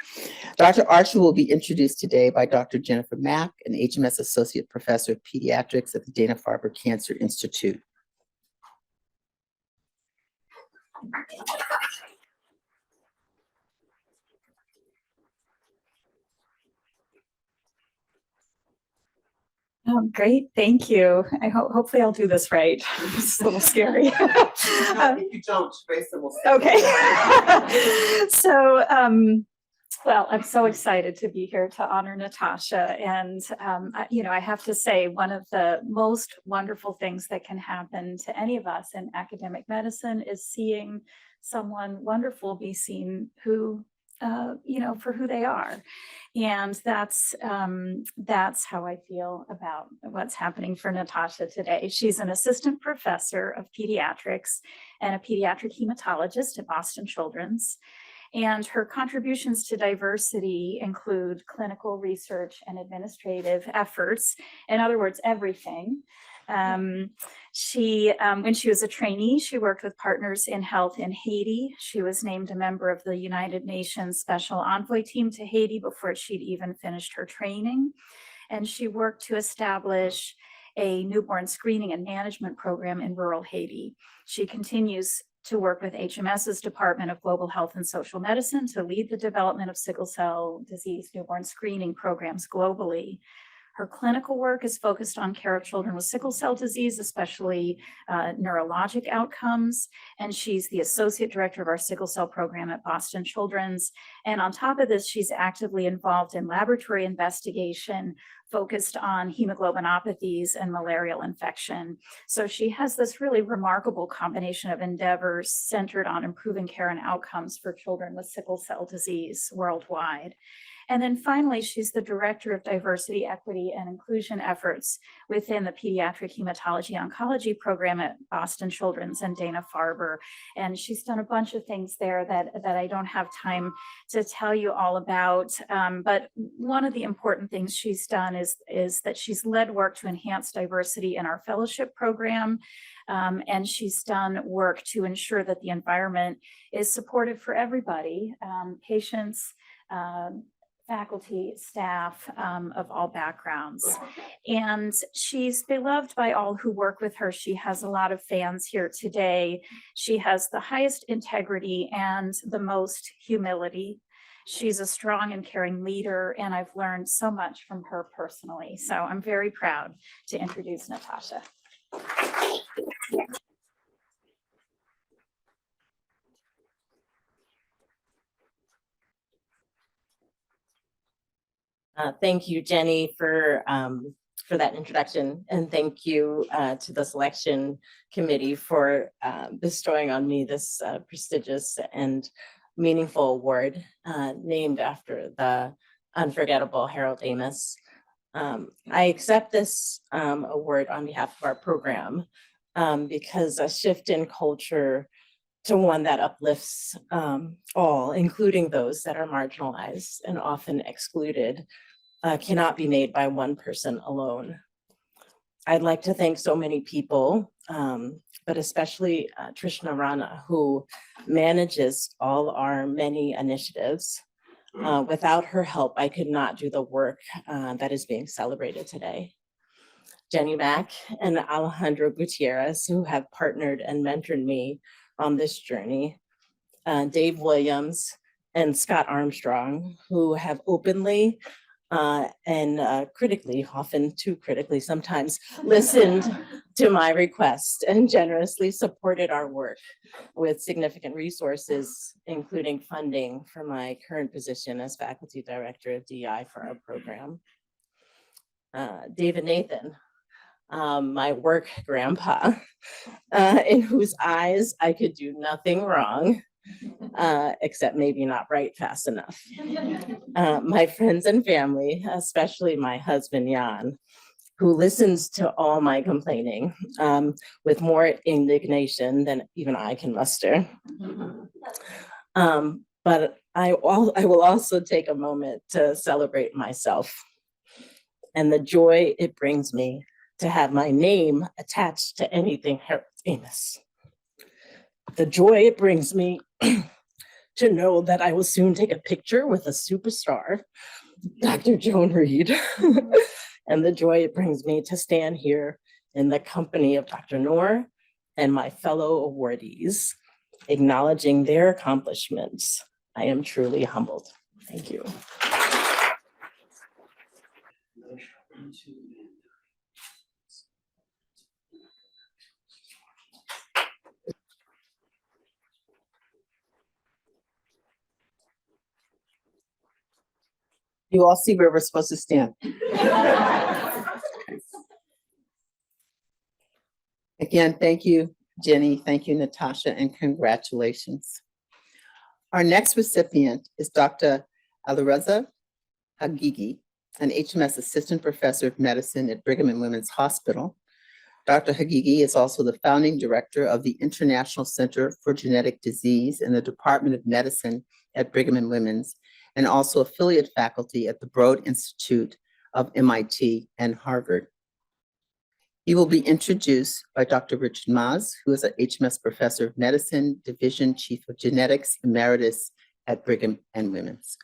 Speaker 1: Dr. Archer will be introduced today by Dr. Jennifer Mack, an HMS Associate Professor of Pediatrics at the Dana-Farber Cancer Institute.
Speaker 7: Great, thank you. Hopefully I'll do this right. It's a little scary.
Speaker 1: If you don't, Tracy will say.
Speaker 7: Okay. So, well, I'm so excited to be here to honor Natasha. And, I have to say, one of the most wonderful things that can happen to any of us in academic medicine is seeing someone wonderful be seen who for who they are. And that's how I feel about what's happening for Natasha today. She's an assistant professor of pediatrics and a pediatric hematologist at Boston Children's. And her contributions to diversity include clinical research and administrative efforts. In other words, everything. When she was a trainee, she worked with Partners in Health in Haiti. She was named a member of the United Nations Special Envoy Team to Haiti before she'd even finished her training. And she worked to establish a newborn screening and management program in rural Haiti. She continues to work with HMS's Department of Global Health and Social Medicine to lead the development of sickle cell disease newborn screening programs globally. Her clinical work is focused on care of children with sickle cell disease, especially neurologic outcomes. And she's the associate director of our sickle cell program at Boston Children's. And on top of this, she's actively involved in laboratory investigation focused on hemoglobinopathies and malarial infection. So she has this really remarkable combination of endeavors centered on improving care and outcomes for children with sickle cell disease worldwide. And then finally, she's the director of diversity, equity, and inclusion efforts within the Pediatric Hematology Oncology program at Boston Children's and Dana-Farber. And she's done a bunch of things there that I don't have time to tell you all about. But one of the important things she's done is that she's led work to enhance diversity in our fellowship program. And she's done work to ensure that the environment is supportive for everybody, patients, faculty, staff of all backgrounds. And she's beloved by all who work with her. She has a lot of fans here today. She has the highest integrity and the most humility. She's a strong and caring leader, and I've learned so much from her personally. So I'm very proud to introduce Natasha.
Speaker 8: Thank you, Jenny, for that introduction, and thank you to the selection committee for bestowing on me this prestigious and meaningful award named after the unforgettable Harold Amos. I accept this award on behalf of our program because a shift in culture to one that uplifts all, including those that are marginalized and often excluded, cannot be made by one person alone. I'd like to thank so many people, but especially Trishna Rana, who manages all our many initiatives. Without her help, I could not do the work that is being celebrated today. Jenny Mack and Alejandro Gutierrez, who have partnered and mentored me on this journey. Dave Williams and Scott Armstrong, who have openly and critically, often too critically sometimes, listened to my request and generously supported our work with significant resources, including funding for my current position as faculty director of DI for our program. David Nathan, my work grandpa, in whose eyes I could do nothing wrong, except maybe not write fast enough. My friends and family, especially my husband, Jan, who listens to all my complaining with more indignation than even I can muster. But I will also take a moment to celebrate myself and the joy it brings me to have my name attached to anything Harold Amos. The joy it brings me to know that I will soon take a picture with a superstar, Dr. Joan Reed, and the joy it brings me to stand here in the company of Dr. Noor and my fellow awardees, acknowledging their accomplishments. I am truly humbled. Thank you.
Speaker 1: You all see where we're supposed to stand. Again, thank you, Jenny. Thank you, Natasha, and congratulations. Our next recipient is Dr. Alireza Hagigi, an HMS Assistant Professor of Medicine at Brigham and Women's Hospital. Dr. Hagigi is also the founding director of the International Center for Genetic Disease in the Department of Medicine at Brigham and Women's, and also affiliate faculty at the Broad Institute of MIT and Harvard. He will be introduced by Dr. Richard Maz, who is an HMS Professor of Medicine, Division Chief of Genetics, Emeritus at Brigham and Women's.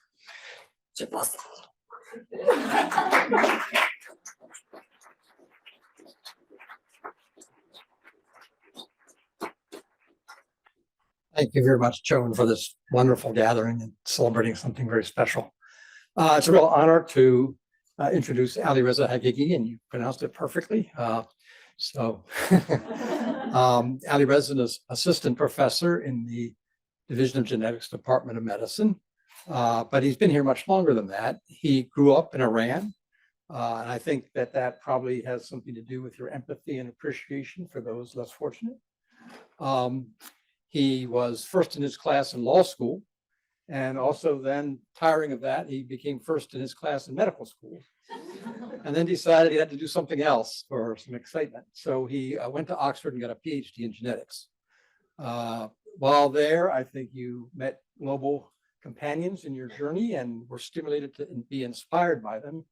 Speaker 9: Thank you very much, Joan, for this wonderful gathering and celebrating something very special. It's a real honor to introduce Alireza Hagigi, and you pronounced it perfectly. Alireza is assistant professor in the Division of Genetics, Department of Medicine, but he's been here much longer than that. He grew up in Iran, and I think that probably has something to do with your empathy and appreciation for those less fortunate. He was first in his class in law school, and also then, tiring of that, he became first in his class in medical school, and then decided he had to do something else for some excitement. So he went to Oxford and got a PhD in genetics. While there, I think you met global companions in your journey and were stimulated to be inspired by them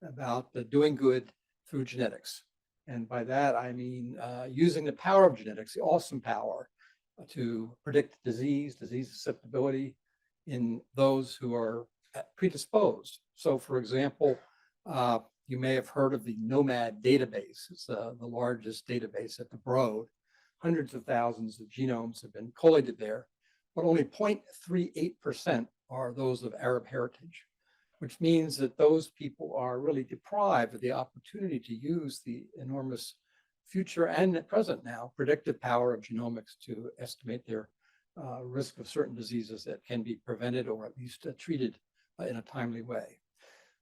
Speaker 9: about doing good through genetics. And by that, I mean using the power of genetics, the awesome power to predict disease susceptibility in those who are predisposed. So for example, you may have heard of the NOMAD database. It's the largest database at the Broad. Hundreds of thousands of genomes have been collated there, but only 0.38% are those of Arab heritage, which means that those people are really deprived of the opportunity to use the enormous future and present now predictive power of genomics to estimate their risk of certain diseases that can be prevented or at least treated in a timely way.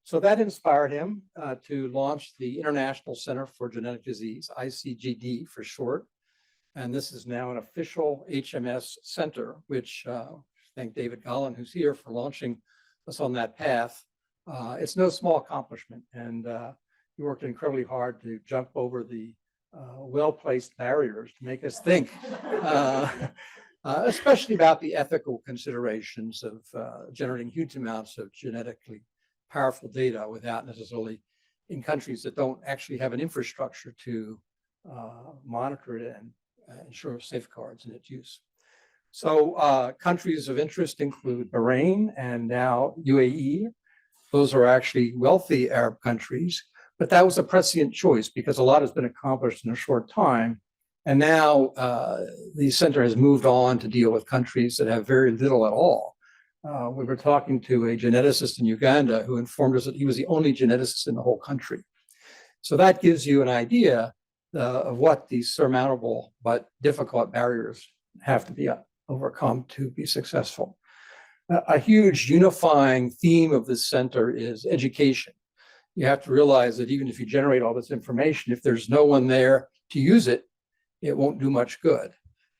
Speaker 9: So that inspired him to launch the International Center for Genetic Disease, ICGD for short. And this is now an official HMS center, which thank David Gollin, who's here, for launching us on that path. It's no small accomplishment, and he worked incredibly hard to jump over the well-placed barriers to make us think, especially about the ethical considerations of generating huge amounts of genetically powerful data without necessarily, in countries that don't actually have an infrastructure to monitor it and ensure safeguards in its use. So countries of interest include Bahrain and now UAE. Those are actually wealthy Arab countries, but that was a prescient choice because a lot has been accomplished in a short time. And now the center has moved on to deal with countries that have very little at all. We were talking to a geneticist in Uganda who informed us that he was the only geneticist in the whole country. So that gives you an idea of what these surmountable but difficult barriers have to be overcome to be successful. A huge unifying theme of this center is education. You have to realize that even if you generate all this information, if there's no one there to use it, it won't do much good.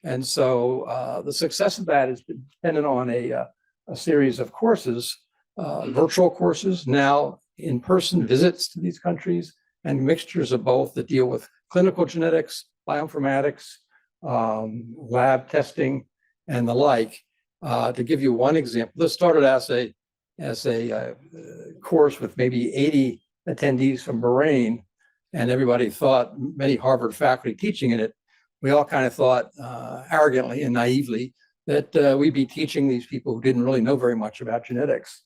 Speaker 9: And so the success of that is dependent on a series of courses, virtual courses, now in-person visits to these countries, and mixtures of both that deal with clinical genetics, bioinformatics, lab testing, and the like. To give you one example, this started as a course with maybe 80 attendees from Bahrain, and everybody thought, many Harvard faculty teaching in it, we all kind of thought arrogantly and naively that we'd be teaching these people who didn't really know very much about genetics.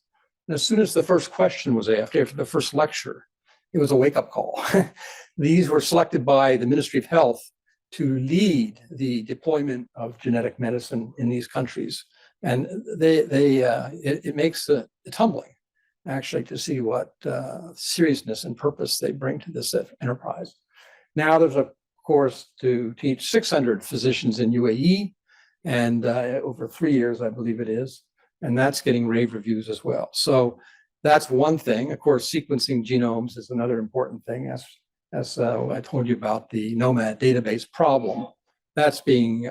Speaker 9: And as soon as the first question was asked, after the first lecture, it was a wake-up call. These were selected by the Ministry of Health to lead the deployment of genetic medicine in these countries. And it makes it humbling, actually, to see what seriousness and purpose they bring to this enterprise. Now there's a course to teach 600 physicians in UAE, and over 3 years, I believe it is, and that's getting rave reviews as well. So that's one thing. Of course, sequencing genomes is another important thing, as I told you about the NOMAD database problem. That's being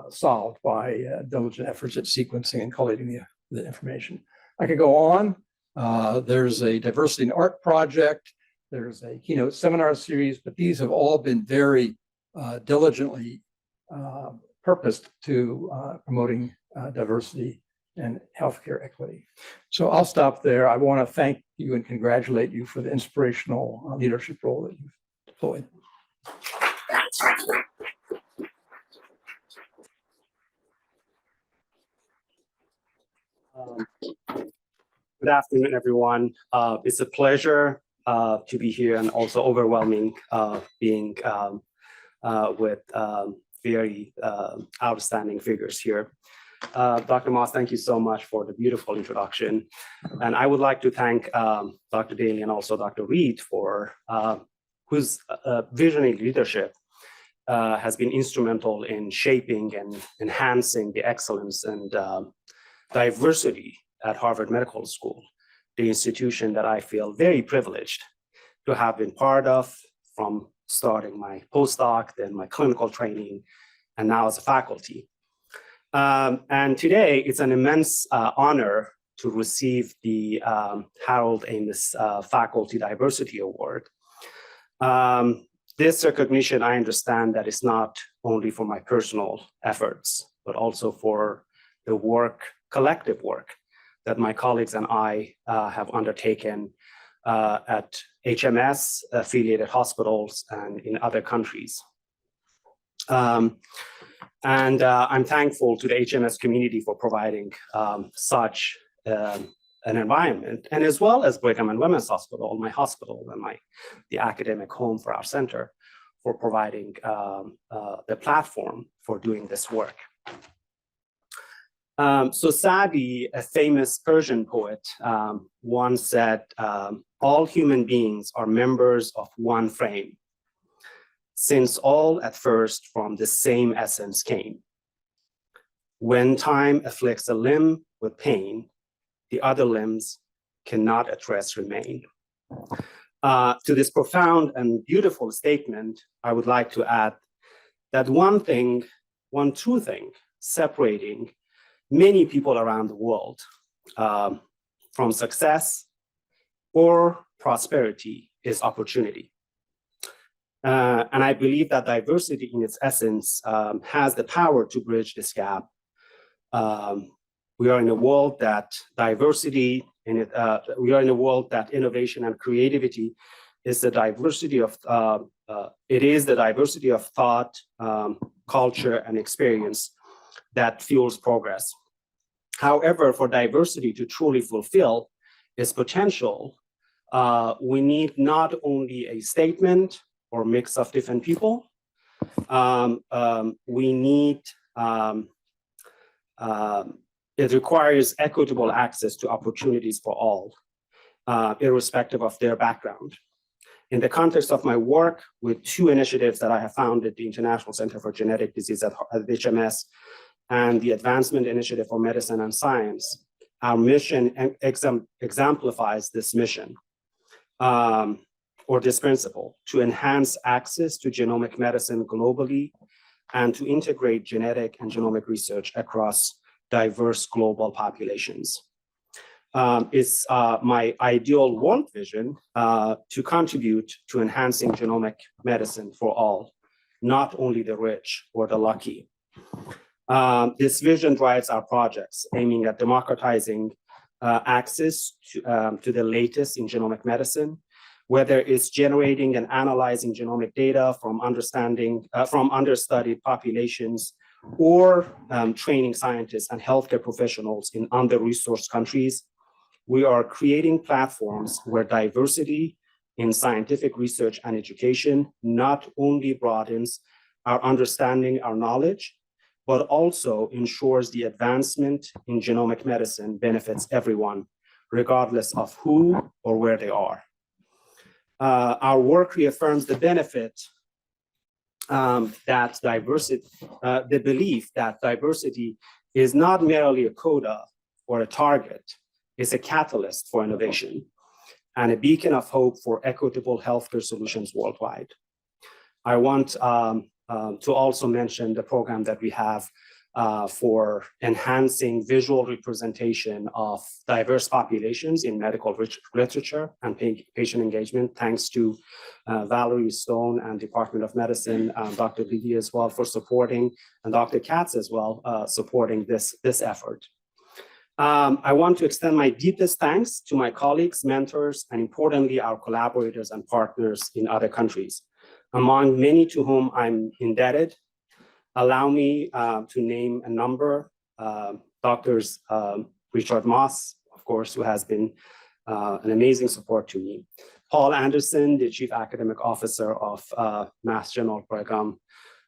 Speaker 9: solved by diligent efforts at sequencing and collating the information. I could go on. There's a diversity in art project. There's a keynote seminar series, but these have all been very diligently purposed to promoting diversity and healthcare equity. So I'll stop there. I want to thank you and congratulate you for the inspirational leadership role that you've deployed.
Speaker 10: Good afternoon, everyone. It's a pleasure to be here and also overwhelming being with very outstanding figures here. Dr. Moss, thank you so much for the beautiful introduction. And I would like to thank Dr. Daly and also Dr. Reed for whose visionary leadership has been instrumental in shaping and enhancing the excellence and diversity at Harvard Medical School, the institution that I feel very privileged to have been part of from starting my postdoc, then my clinical training, and now as a faculty. And today, it's an immense honor to receive the Harold Ames Faculty Diversity Award. This recognition, I understand that is not only for my personal efforts, but also for the work, collective work, that my colleagues and I have undertaken at HMS, affiliated hospitals, and in other countries. I'm thankful to the HMS community for providing such an environment, and as well as Brigham and Women's Hospital, my hospital, and the academic home for our center, for providing the platform for doing this work. So Sadi, a famous Persian poet, once said, all human beings are members of one frame, since all at first from the same essence came. When time afflicts a limb with pain, the other limbs cannot at rest remain. To this profound and beautiful statement, I would like to add that one true thing separating many people around the world from success or prosperity is opportunity. And I believe that diversity in its essence has the power to bridge this gap. We are in a world that innovation and creativity is the diversity of thought, culture, and experience that fuels progress. However, for diversity to truly fulfill its potential, we need not only a statement or mix of different people, it requires equitable access to opportunities for all, irrespective of their background. In the context of my work with two initiatives that I have founded, the International Center for Genetic Disease at HMS and the Advancement Initiative for Medicine and Science, our mission exemplifies this mission, or this principle, to enhance access to genomic medicine globally and to integrate genetic and genomic research across diverse global populations. It's my ideal world vision to contribute to enhancing genomic medicine for all, not only the rich or the lucky. This vision drives our projects, aiming at democratizing access to the latest in genomic medicine, whether it's generating and analyzing genomic data from understudied populations, or training scientists and healthcare professionals in under-resourced countries. We are creating platforms where diversity in scientific research and education not only broadens our understanding, our knowledge, but also ensures the advancement in genomic medicine benefits everyone, regardless of who or where they are. Our work reaffirms the benefit that diversity, the belief that diversity is not merely a quota or a target, it's a catalyst for innovation and a beacon of hope for equitable healthcare solutions worldwide. I want to also mention the program that we have for enhancing visual representation of diverse populations in medical literature and patient engagement, thanks to Valerie Stone and Department of Medicine, Dr. Levy as well for supporting, and Dr. Katz as well, supporting this effort. I want to extend my deepest thanks to my colleagues, mentors, and importantly, our collaborators and partners in other countries, among many to whom I'm indebted. Allow me to name a number. Doctors Richard Moss, of course, who has been an amazing support to me. Paul Anderson, the Chief Academic Officer of Mass General Brigham.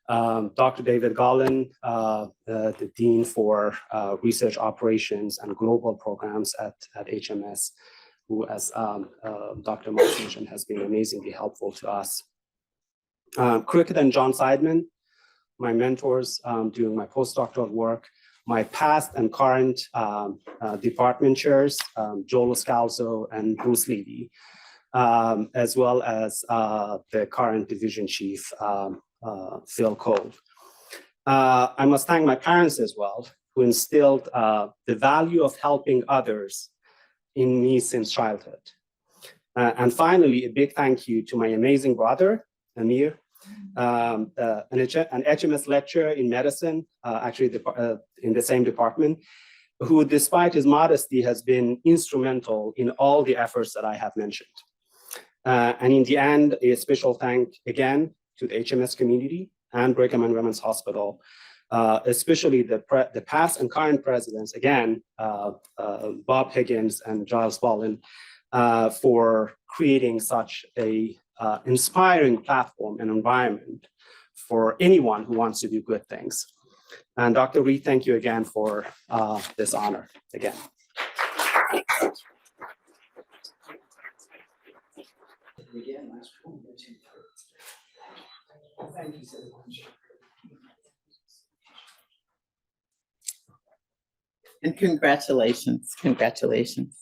Speaker 10: Dr. David Gollin, the Dean for Research Operations and Global Programs at HMS, who, as Dr. Moss mentioned, has been amazingly helpful to us. Cricket and John Seidman, my mentors during my postdoctoral work, my past and current department chairs, Joel Scalzo and Bruce Levy, as well as the current division chief, Phil Cole. I must thank my parents as well, who instilled the value of helping others in me since childhood. And finally, a big thank you to my amazing brother, Amir, an HMS lecturer in medicine, actually in the same department, who, despite his modesty, has been instrumental in all the efforts that I have mentioned. And in the end, a special thank again to the HMS community and Brigham and Women's Hospital, especially the past and current presidents, again, Bob Higgins and Giles Ballin, for creating such a inspiring platform and environment for anyone who wants to do good things. And Dr. Reed, thank you again for this honor again.
Speaker 1: Thank you so much. And congratulations, congratulations.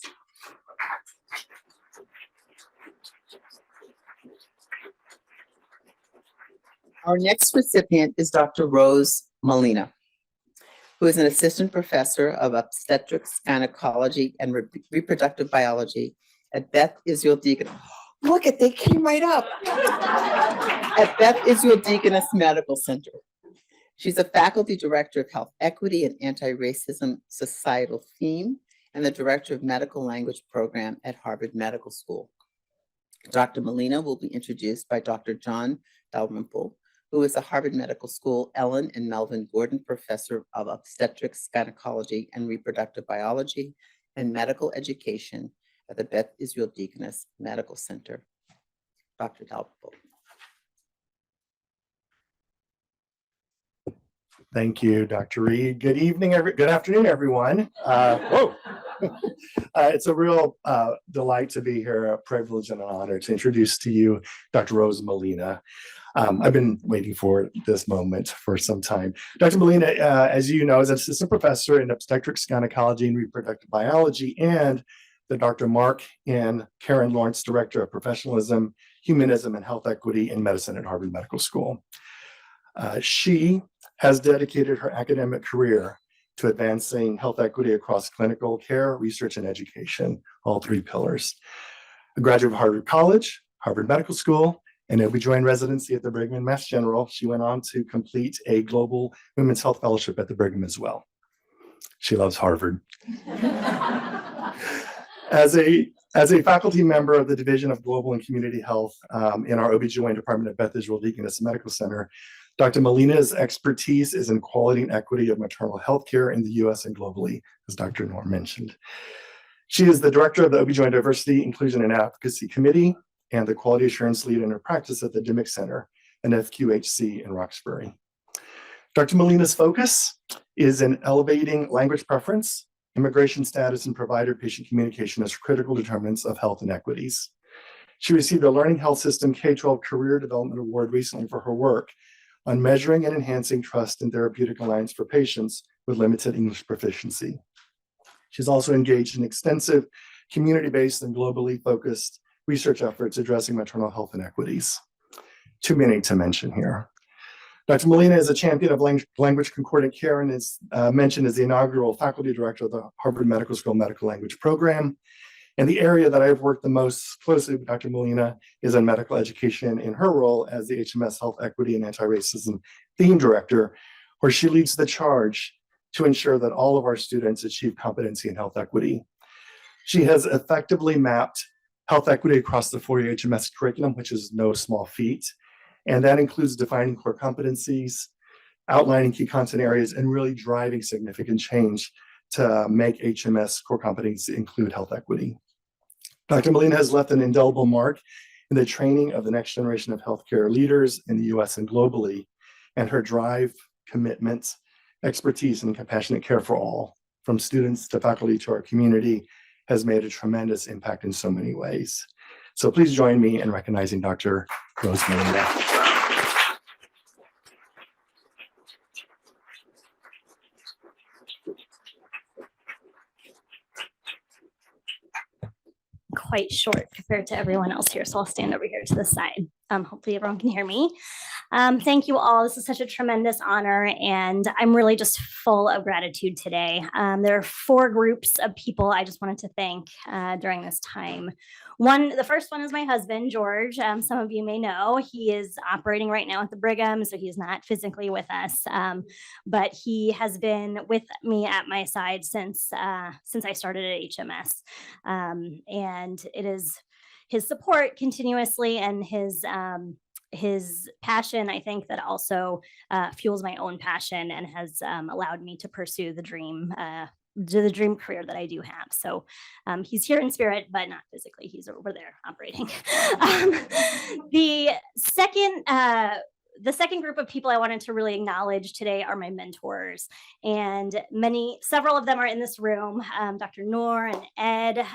Speaker 1: Our next recipient is Dr. Rose Molina, who is an assistant professor of obstetrics, gynecology, and reproductive biology at Beth Israel Deaconess. Look at, they came right up. At Beth Israel Deaconess Medical Center. She's a faculty director of health equity and anti-racism societal theme and the director of medical language program at Harvard Medical School. Dr. Molina will be introduced by Dr. John Dalrymple, who is a Harvard Medical School Ellen and Melvin Gordon Professor of Obstetrics, Gynecology, and Reproductive Biology and Medical Education at the Beth Israel Deaconess Medical Center. Dr. Dalrymple.
Speaker 11: Thank you, Dr. Reed. Good evening, good afternoon, everyone. It's a real delight to be here, a privilege and an honor to introduce to you Dr. Rose Molina. I've been waiting for this moment for some time. Dr. Molina, as you know, is an assistant professor in obstetrics, gynecology, and reproductive biology, and the Dr. Mark and Karen Lawrence Director of Professionalism, Humanism, and Health Equity in Medicine at Harvard Medical School. She has dedicated her academic career to advancing health equity across clinical care, research, and education, all three pillars. A graduate of Harvard College, Harvard Medical School, and OB/GYN residency at the Brigham and Mass General. She went on to complete a global women's health fellowship at the Brigham as well. She loves Harvard. As a faculty member of the Division of Global and Community Health in our OB/GYN department at Beth Israel Deaconess Medical Center, Dr. Molina's expertise is in quality and equity of maternal health care in the US and globally, as Dr. Norm mentioned. She is the director of the OB/GYN Diversity, Inclusion, and Advocacy Committee and the Quality Assurance Lead in her practice at the Dimmick Center and FQHC in Roxbury. Dr. Molina's focus is in elevating language preference, immigration status, and provider-patient communication as critical determinants of health inequities. She received a Learning Health System K-12 Career Development Award recently for her work on measuring and enhancing trust in therapeutic alliance for patients with limited English proficiency. She's also engaged in extensive community-based and globally focused research efforts addressing maternal health inequities. Too many to mention here. Dr. Molina is a champion of language concordant care and is mentioned as the inaugural faculty director of the Harvard Medical School Medical Language Program. And the area that I've worked the most closely with Dr. Molina is in medical education in her role as the HMS Health Equity and Anti-Racism Theme Director, where she leads the charge to ensure that all of our students achieve competency in health equity. She has effectively mapped health equity across the 4-year HMS curriculum, which is no small feat. And that includes defining core competencies, outlining key content areas, and really driving significant change to make HMS core competencies include health equity. Dr. Molina has left an indelible mark in the training of the next generation of healthcare leaders in the US and globally, and her drive, commitment, expertise, and compassionate care for all, from students to faculty to our community, has made a tremendous impact in so many ways. So please join me in recognizing Dr. Rose Molina.
Speaker 12: Quite short compared to everyone else here, so I'll stand over here to the side. Hopefully everyone can hear me. Thank you all. This is such a tremendous honor, and I'm really just full of gratitude today. There are 4 groups of people I just wanted to thank during this time. The first one is my husband, George. Some of you may know he is operating right now at the Brigham, so he's not physically with us, but he has been with me at my side since I started at HMS, and it is his support continuously and his passion, I think, that also fuels my own passion and has allowed me to pursue the dream career that I do have. So he's here in spirit, but not physically. He's over there operating. The second the second group of people I wanted to really acknowledge today are my mentors, and several of them are in this room. Dr. Noor and Ed,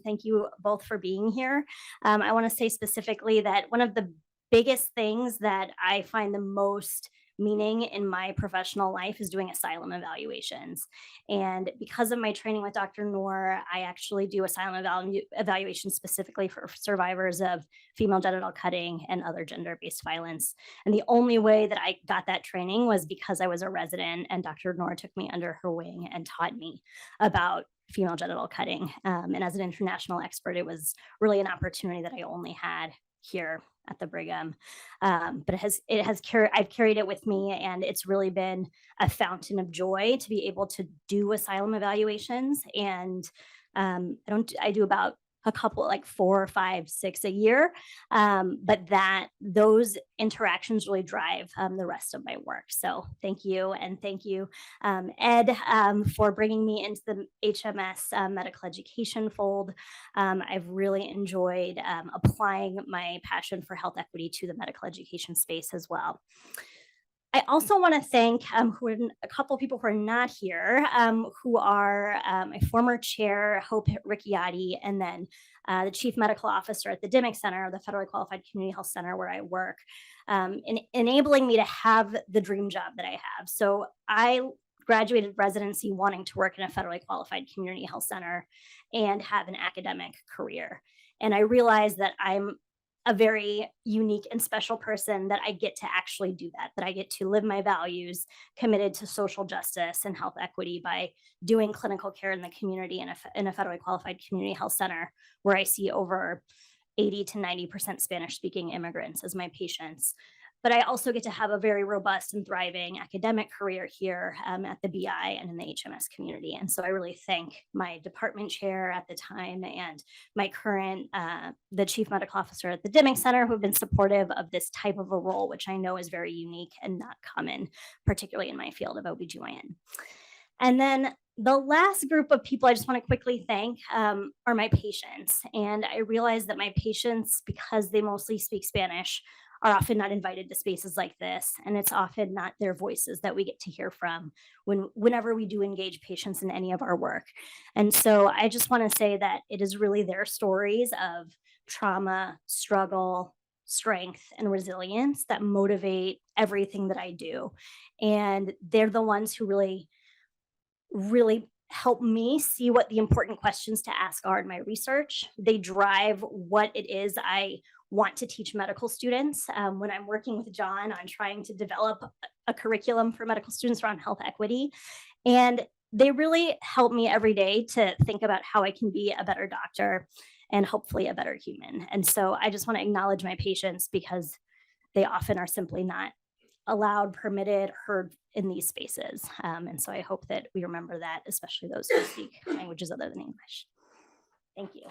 Speaker 12: thank you both for being here. I want to say specifically that one of the biggest things that I find the most meaning in my professional life is doing asylum evaluations. And because of my training with Dr. Noor, I actually do asylum evaluation specifically for survivors of female genital cutting and other gender-based violence. And the only way that I got that training was because I was a resident and Dr. Noor took me under her wing and taught me about female genital cutting. And as an international expert, it was really an opportunity that I only had here at the Brigham. But I've carried it with me, and it's really been a fountain of joy to be able to do asylum evaluations. And I do about a couple, like 4, 5, 6 a year. But those interactions really drive the rest of my work. So thank you. And thank you, Ed, for bringing me into the HMS medical education fold. I've really enjoyed applying my passion for health equity to the medical education space as well. I also want to thank a couple of people who are not here, who are my former chair, Hope Ricciati, and then the chief medical officer at the Dimmick Center, the Federally Qualified Community Health Center where I work, in enabling me to have the dream job that I have. So I graduated residency wanting to work in a federally qualified community health center and have an academic career. And I realized that I'm a very unique and special person, that I get to actually do that I get to live my values committed to social justice and health equity by doing clinical care in the community in a federally qualified community health center where I see over 80 to 90% Spanish speaking immigrants as my patients. But I also get to have a very robust and thriving academic career here at the BI and in the HMS community. And so I really thank my department chair at the time and my current, the chief medical officer at the Dimmick Center, who have been supportive of this type of a role, which I know is very unique and not common, particularly in my field of OBGYN. And then the last group of people I just want to quickly thank are my patients. And I realize that my patients, because they mostly speak Spanish, are often not invited to spaces like this. And it's often not their voices that we get to hear from whenever we do engage patients in any of our work. And so I just want to say that it is really their stories of trauma, struggle, strength, and resilience that motivate everything that I do. And they're the ones who really help me see what the important questions to ask are in my research. They drive what it is I want to teach medical students. When I'm working with John on trying to develop a curriculum for medical students around health equity. And they really help me every day to think about how I can be a better doctor and hopefully a better human. And so I just want to acknowledge my patients, because they often are simply not allowed, permitted, heard in these spaces. And so I hope that we remember that, especially those who speak languages other than English. Thank you.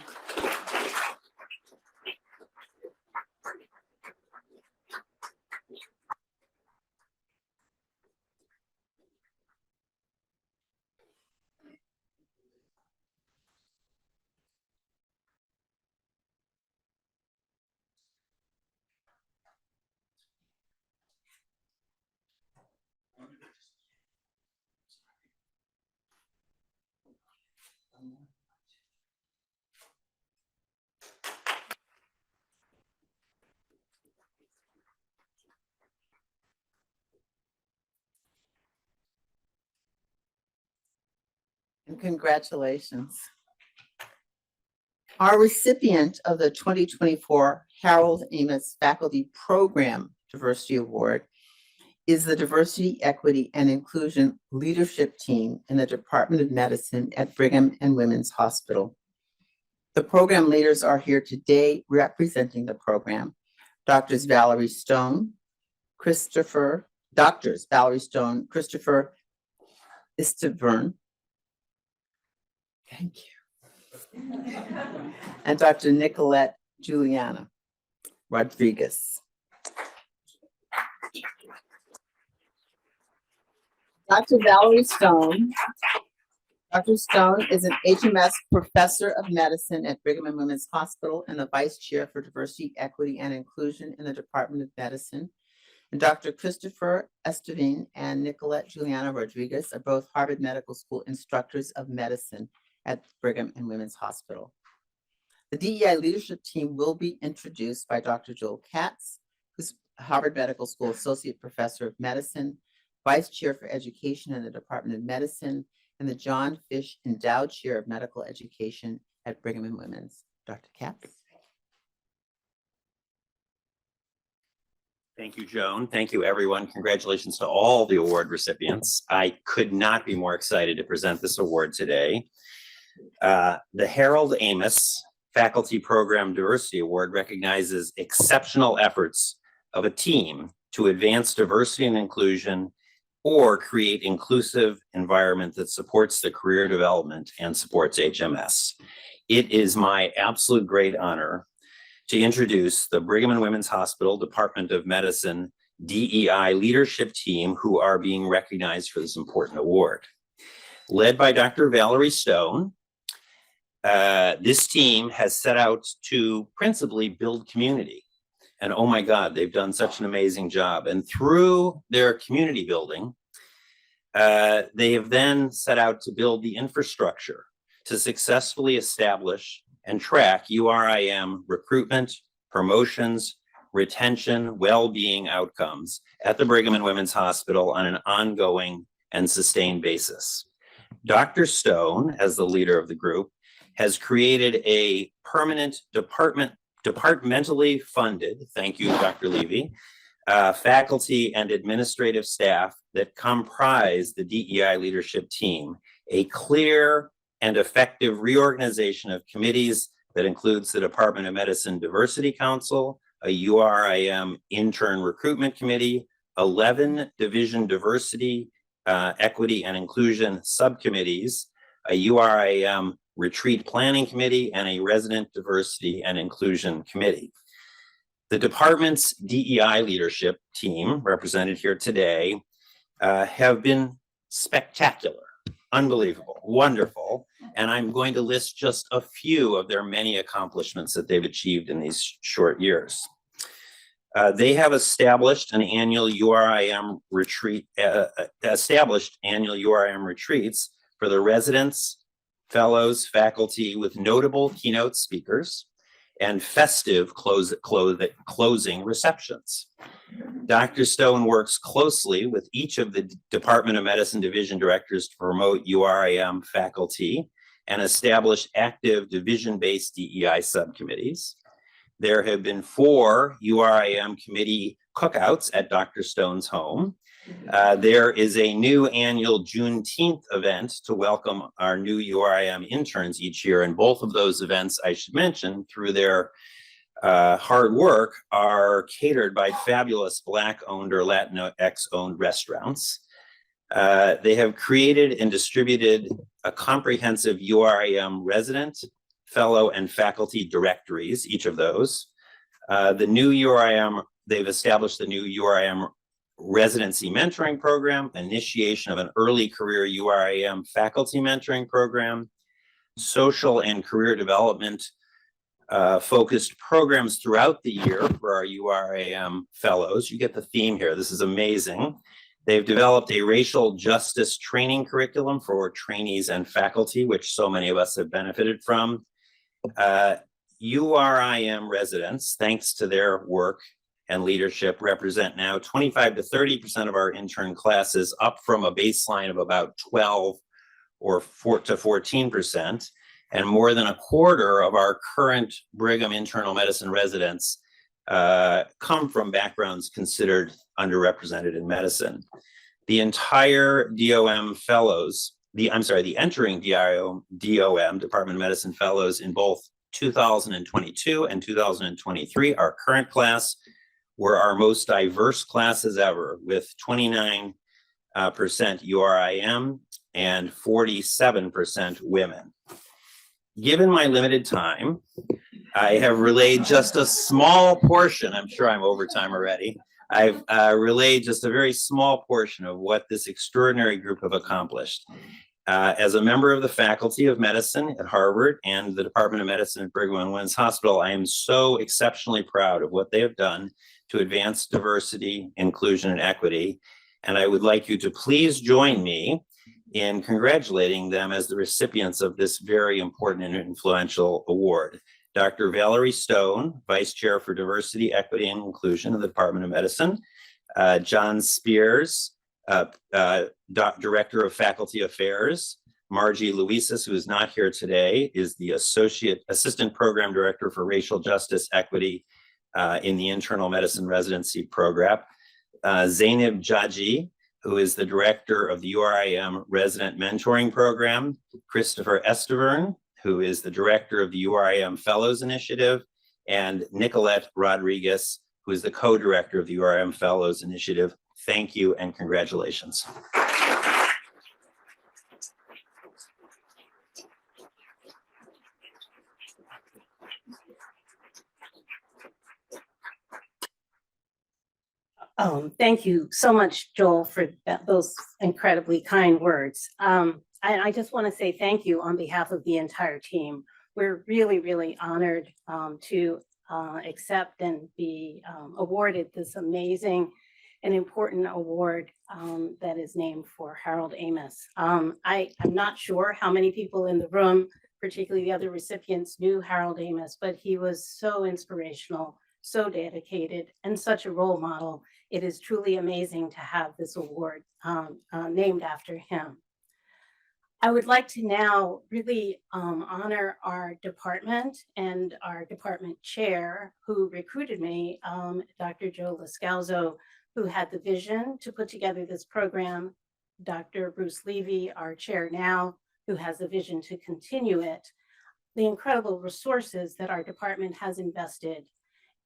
Speaker 1: And congratulations. Our recipient of the 2024 Harold Amos Faculty Program Diversity Award is the Diversity, Equity, and Inclusion Leadership Team in the Department of Medicine at Brigham and Women's Hospital. The program leaders are here today representing the program. Doctors Valerie Stone, Christopher Istivern. Thank you. And Dr. Nicolette Juliana Rodriguez. Dr. Valerie Stone. Dr. Stone is an HMS Professor of Medicine at Brigham and Women's Hospital and the Vice Chair for Diversity, Equity, and Inclusion in the Department of Medicine. And Dr. Christopher Estevin and Nicolette Juliana Rodriguez are both Harvard Medical School instructors of medicine at Brigham and Women's Hospital. The DEI leadership team will be introduced by Dr. Joel Katz, who's Harvard Medical School Associate Professor of Medicine, Vice Chair for Education in the Department of Medicine, and the John Fish Endowed Chair of Medical Education at Brigham and Women's. Dr. Katz.
Speaker 13: Thank you, Joan. Thank you, everyone. Congratulations to all the award recipients. I could not be more excited to present this award today. The Harold Amos Faculty Program Diversity Award recognizes exceptional efforts of a team to advance diversity and inclusion or create inclusive environment that supports the career development and supports HMS. It is my absolute great honor to introduce the Brigham and Women's Hospital Department of Medicine DEI leadership team who are being recognized for this important award. Led by Dr. Valerie Stone, this team has set out to principally build community. And oh my God, they've done such an amazing job. And through their community building, they have then set out to build the infrastructure to successfully establish and track URIM recruitment, promotions, retention, well-being outcomes at the Brigham and Women's Hospital on an ongoing and sustained basis. Dr. Stone, as the leader of the group, has created a permanent departmentally funded, thank you, Dr. Levy, faculty and administrative staff that comprise the DEI leadership team, a clear and effective reorganization of committees that includes the Department of Medicine Diversity Council, a URIM intern recruitment committee, 11 division diversity, equity and inclusion subcommittees, a URIM retreat planning committee, and a resident diversity and inclusion committee. The department's DEI leadership team, represented here today, have been spectacular, unbelievable, wonderful, and I'm going to list just a few of their many accomplishments that they've achieved in these short years. They have established an annual URIM retreat, retreats for the residents, fellows, faculty with notable keynote speakers and festive closing receptions. Dr. Stone works closely with each of the Department of Medicine division directors to promote URIM faculty and establish active division-based DEI subcommittees. There have been 4 URIM committee cookouts at Dr. Stone's home. There is a new annual Juneteenth event to welcome our new URIM interns each year, and both of those events, I should mention, through their hard work, are catered by fabulous Black-owned or Latinx-owned restaurants. They have created and distributed a comprehensive URIM resident, fellow, and faculty directories, each of those. The new URIM, they've established the new URIM residency mentoring program, initiation of an early career URIM faculty mentoring program, social and career development focused programs throughout the year for our URIM fellows. You get the theme here. This is amazing. They've developed a racial justice training curriculum for trainees and faculty, which so many of us have benefited from. URIM residents, thanks to their work and leadership, represent now 25 to 30% of our intern classes, up from a baseline of about 12 or 4 to 14%. And more than a quarter of our current Brigham internal medicine residents come from backgrounds considered underrepresented in medicine. The entire DOM fellows, the entering DOM, Department of Medicine fellows in both 2022 and 2023, our current class, were our most diverse classes ever, with 29% URIM and 47% women. Given my limited time, I have relayed just a small portion. I'm sure I'm over time already. I've relayed just a very small portion of what this extraordinary group have accomplished. As a member of the Faculty of Medicine at Harvard and the Department of Medicine at Brigham and Women's Hospital, I am so exceptionally proud of what they have done to advance diversity, inclusion, and equity. And I would like you to please join me in congratulating them as the recipients of this very important and influential award. Dr. Valerie Stone, Vice Chair for Diversity, Equity, and Inclusion in the Department of Medicine. John Spears, Director of Faculty Affairs. Margie Luisis, who is not here today, is the Assistant Program Director for Racial Justice Equity in the Internal Medicine Residency Program. Zainab Jaji, who is the Director of the URIM Resident Mentoring Program. Christopher Estevern, who is the Director of the URIM Fellows Initiative. And Nicolette Rodriguez, who is the Co-Director of the URIM Fellows Initiative. Thank you and congratulations.
Speaker 14: Thank you so much, Joel, for those incredibly kind words. I just want to say thank you on behalf of the entire team. We're really, really honored to accept and be awarded this amazing and important award that is named for Harold Amos. I'm not sure how many people in the room, particularly the other recipients, knew Harold Amos, but he was so inspirational, so dedicated, and such a role model. It is truly amazing to have this award named after him. I would like to now really honor our department and our department chair who recruited me, Dr. Joe Lascalzo, who had the vision to put together this program, Dr. Bruce Levy, our chair now, who has the vision to continue it, the incredible resources that our department has invested,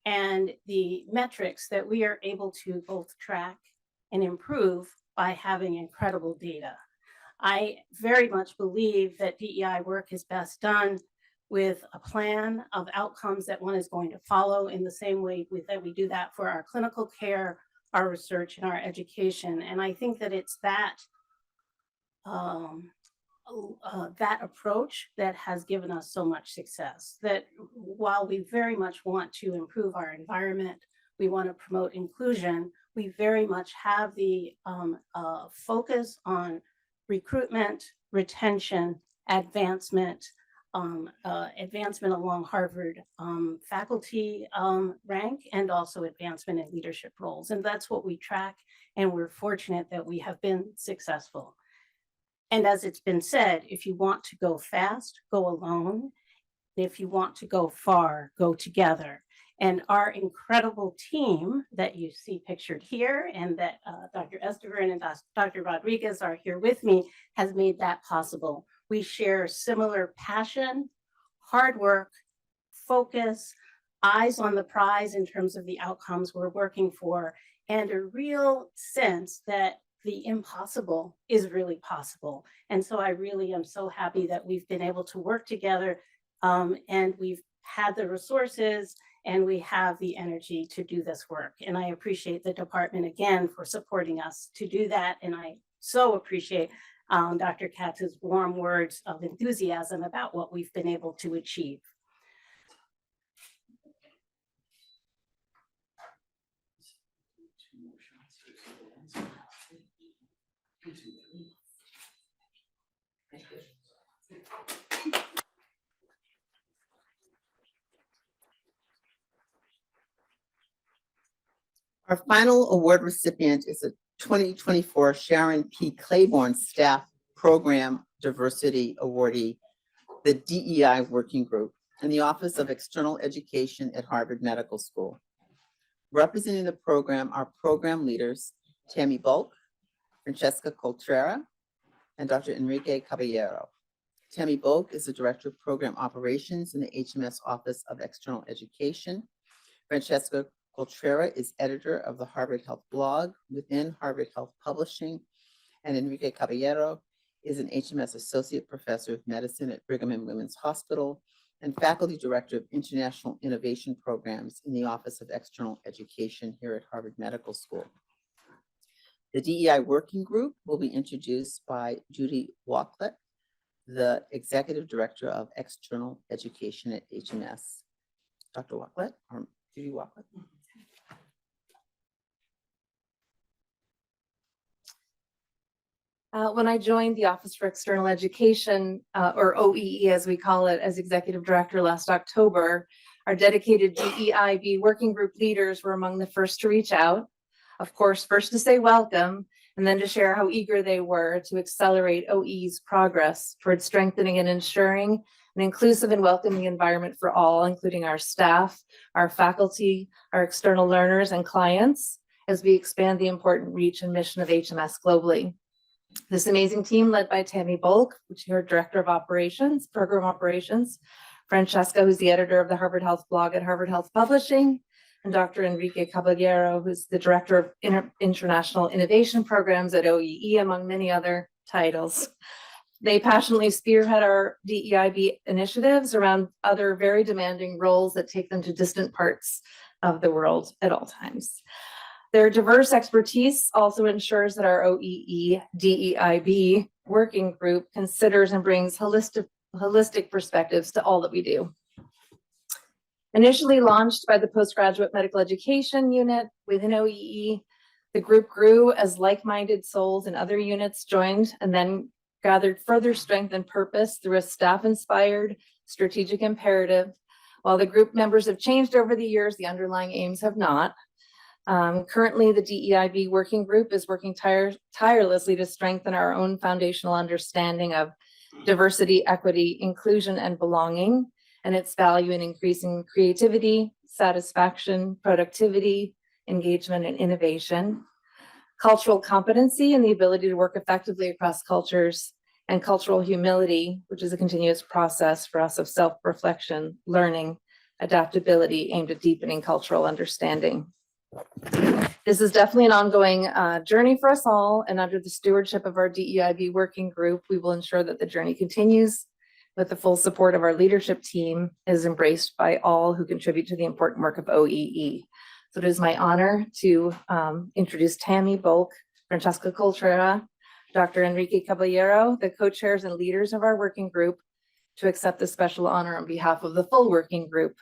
Speaker 14: and the metrics that we are able to both track and improve by having incredible data. I very much believe that DEI work is best done with a plan of outcomes that one is going to follow in the same way that we do that for our clinical care, our research, and our education. And I think that it's that approach that has given us so much success, that while we very much want to improve our environment, we want to promote inclusion, we very much have the focus on recruitment, retention, advancement, advancement along Harvard faculty rank, and also advancement in leadership roles. And that's what we track, and we're fortunate that we have been successful. And as it's been said, if you want to go fast, go alone. If you want to go far, go together. And our incredible team that you see pictured here, and that Dr. Estevern and Dr. Rodriguez are here with me, has made that possible. We share similar passion, hard work, focus, eyes on the prize in terms of the outcomes we're working for, and a real sense that the impossible is really possible. And so I really am so happy that we've been able to work together, and we've had the resources and we have the energy to do this work. And I appreciate the department again for supporting us to do that. And I so appreciate Dr. Katz's warm words of enthusiasm about what we've been able to achieve.
Speaker 1: Our final award recipient is a 2024 Sharon P. Claiborne Staff Program Diversity Awardee, the DEI Working Group, in the Office of External Education at Harvard Medical School. Representing the program are program leaders Tammy Bulk, Francesca Coltrera, and Dr. Enrique Caballero. Tammy Bulk is the Director of Program Operations in the HMS Office of External Education. Francesca Coltrera is editor of the Harvard Health blog within Harvard Health Publishing, and Enrique Caballero is an HMS Associate Professor of Medicine at Brigham and Women's Hospital and Faculty Director of International Innovation Programs in the Office of External Education here at Harvard Medical School. The DEI Working Group will be introduced by Judy Wachlet, the Executive Director of External Education at HMS. Dr. Wachlet, or Judy Wachlet.
Speaker 15: When I joined the Office for External Education, or OEE as we call it, as Executive Director last October, our dedicated DEIB working group leaders were among the first to reach out. Of course, first to say welcome, and then to share how eager they were to accelerate OE's progress towards strengthening and ensuring an inclusive and welcoming environment for all, including our staff, our faculty, our external learners, and clients, as we expand the important reach and mission of HMS globally. This amazing team, led by Tammy Bulk, which is our Director of Operations, Program Operations, Francesca, who's the editor of the Harvard Health blog at Harvard Health Publishing, and Dr. Enrique Caballero, who's the Director of International Innovation Programs at OEE, among many other titles. They passionately spearhead our DEIB initiatives around other very demanding roles that take them to distant parts of the world at all times. Their diverse expertise also ensures that our OEE DEIB working group considers and brings holistic perspectives to all that we do. Initially launched by the Postgraduate Medical Education Unit within OEE, the group grew as like-minded souls in other units joined and then gathered further strength and purpose through a staff-inspired strategic imperative. While the group members have changed over the years, the underlying aims have not. Currently, the DEIB working group is working tirelessly to strengthen our own foundational understanding of diversity, equity, inclusion, and belonging, and its value in increasing creativity, satisfaction, productivity, engagement, and innovation, cultural competency and the ability to work effectively across cultures, and cultural humility, which is a continuous process for us of self-reflection, learning, adaptability aimed at deepening cultural understanding. This is definitely an ongoing journey for us all, and under the stewardship of our DEIB working group, we will ensure that the journey continues with the full support of our leadership team, is embraced by all who contribute to the important work of OEE. So it is my honor to introduce Tammy Bulk, Francesca Coltrera, Dr. Enrique Caballero, the co-chairs and leaders of our working group, to accept this special honor on behalf of the full working group.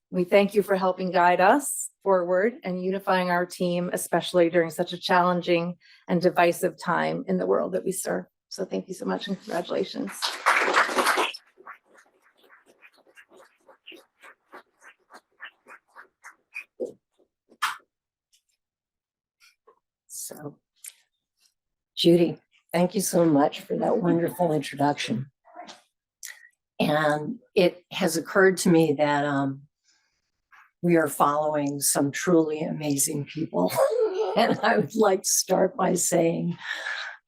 Speaker 15: We thank you for helping guide us forward and unifying our team, especially during such a challenging and divisive time in the world that we serve. So thank you so much and congratulations.
Speaker 16: So, Judy, thank you so much for that wonderful introduction. And it has occurred to me that we are following some truly amazing people. And I would like to start by saying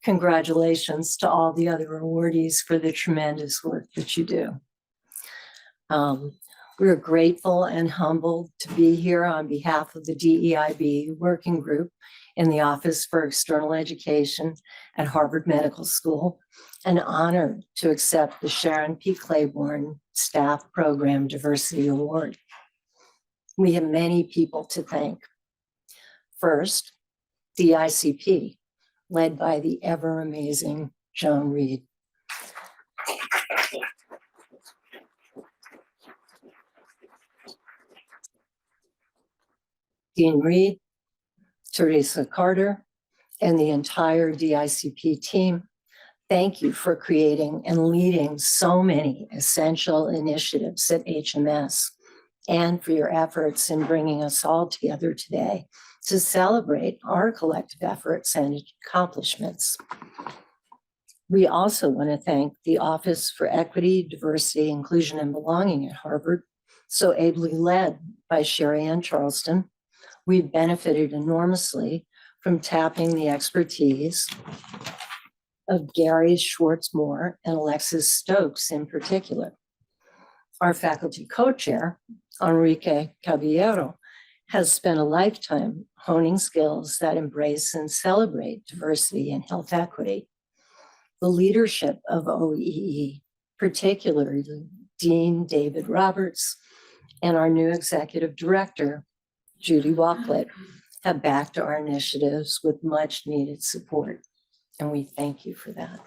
Speaker 16: congratulations to all the other awardees for the tremendous work that you do. We're grateful and humbled to be here on behalf of the DEIB working group in the Office for External Education at Harvard Medical School, and honored to accept the Sharon P. Claiborne Staff Program Diversity Award. We have many people to thank. First, the ICP, led by the ever amazing Joan Reed. Dean Reed, Teresa Carter, and the entire DICP team, thank you for creating and leading so many essential initiatives at HMS, and for your efforts in bringing us all together today to celebrate our collective efforts and accomplishments. We also want to thank the Office for Equity, Diversity, Inclusion, and Belonging at Harvard, so ably led by Sherry Ann Charleston. We've benefited enormously from tapping the expertise of Gary Schwartz-Moore and Alexis Stokes in particular. Our faculty co-chair, Enrique Caballero, has spent a lifetime honing skills that embrace and celebrate diversity and health equity. The leadership of OEE, particularly Dean David Roberts and our new executive director, Judy Walklett, have backed our initiatives with much needed support, and we thank you for that.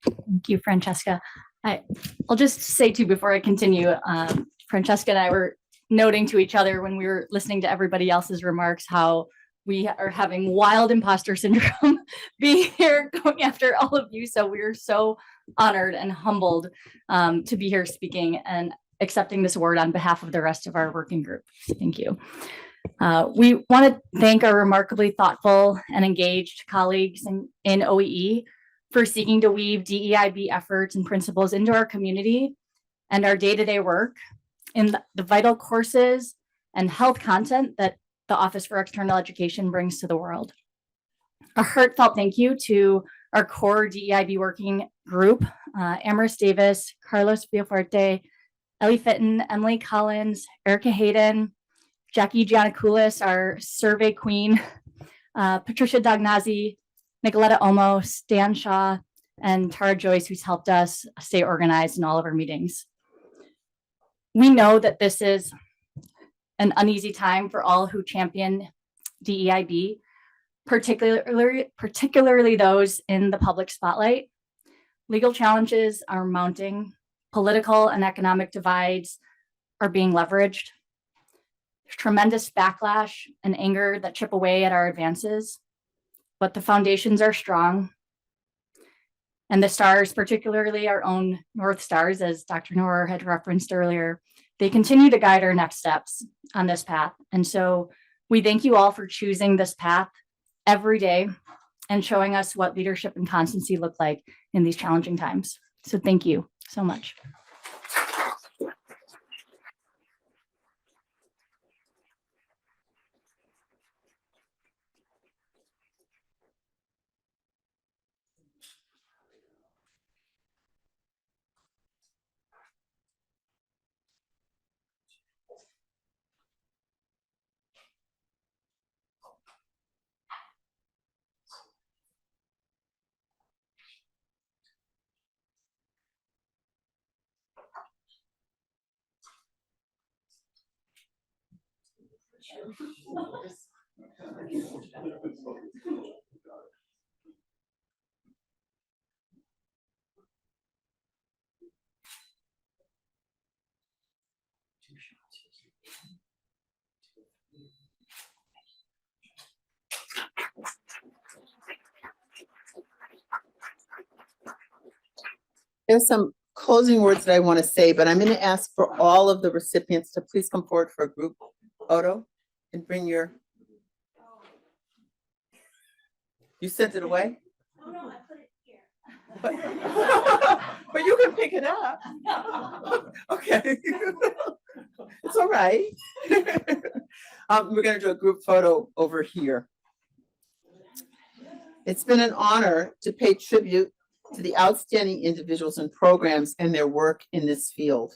Speaker 17: Thank you, Francesca. I'll just say too, before I continue, Francesca and I were noting to each other when we were listening to everybody else's remarks how we are having wild imposter syndrome being here, going after all of you. So we're so honored and humbled to be here speaking and accepting this award on behalf of the rest of our working group. Thank you. We want to thank our remarkably thoughtful and engaged colleagues in OEE for seeking to weave DEIB efforts and principles into our community and our day-to-day work in the vital courses and health content that the Office for External Education brings to the world. A heartfelt thank you to our core DEIB working group, Amaris Davis, Carlos Villafuerte, Ellie Fitton, Emily Collins, Erica Hayden, Jackie Giannakoulis, our survey queen, Patricia Dagnazzi, Nicoletta Olmos, Dan Shaw, and Tara Joyce, who's helped us stay organized in all of our meetings. We know that this is an uneasy time for all who champion DEIB, particularly those in the public spotlight. Legal challenges are mounting, political and economic divides are being leveraged. There's tremendous backlash and anger that chip away at our advances, but the foundations are strong. And the stars, particularly our own North Stars, as Dr. Noor had referenced earlier, they continue to guide our next steps on this path. And so we thank you all for choosing this path every day and showing us what leadership and constancy look like in these challenging times. So thank you so much.
Speaker 1: There's some closing words that I want to say, but I'm going to ask for all of the recipients to please come forward for a group photo and bring your. You sent it away?
Speaker 12: Oh, no, I put it here.
Speaker 1: But you can pick it up. Okay. It's all right. We're going to do a group photo over here. It's been an honor to pay tribute to the outstanding individuals and programs and their work in this field.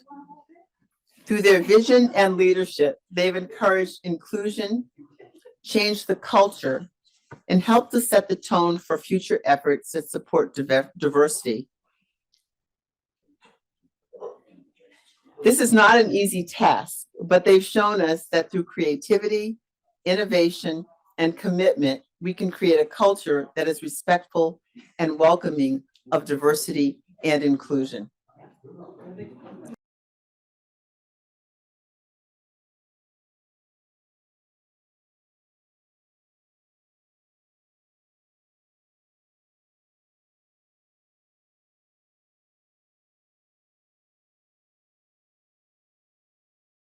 Speaker 1: Through their vision and leadership, they've encouraged inclusion, changed the culture, and helped to set the tone for future efforts that support diversity. This is not an easy task, but they've shown us that through creativity, innovation, and commitment, we can create a culture that is respectful and welcoming of diversity and inclusion.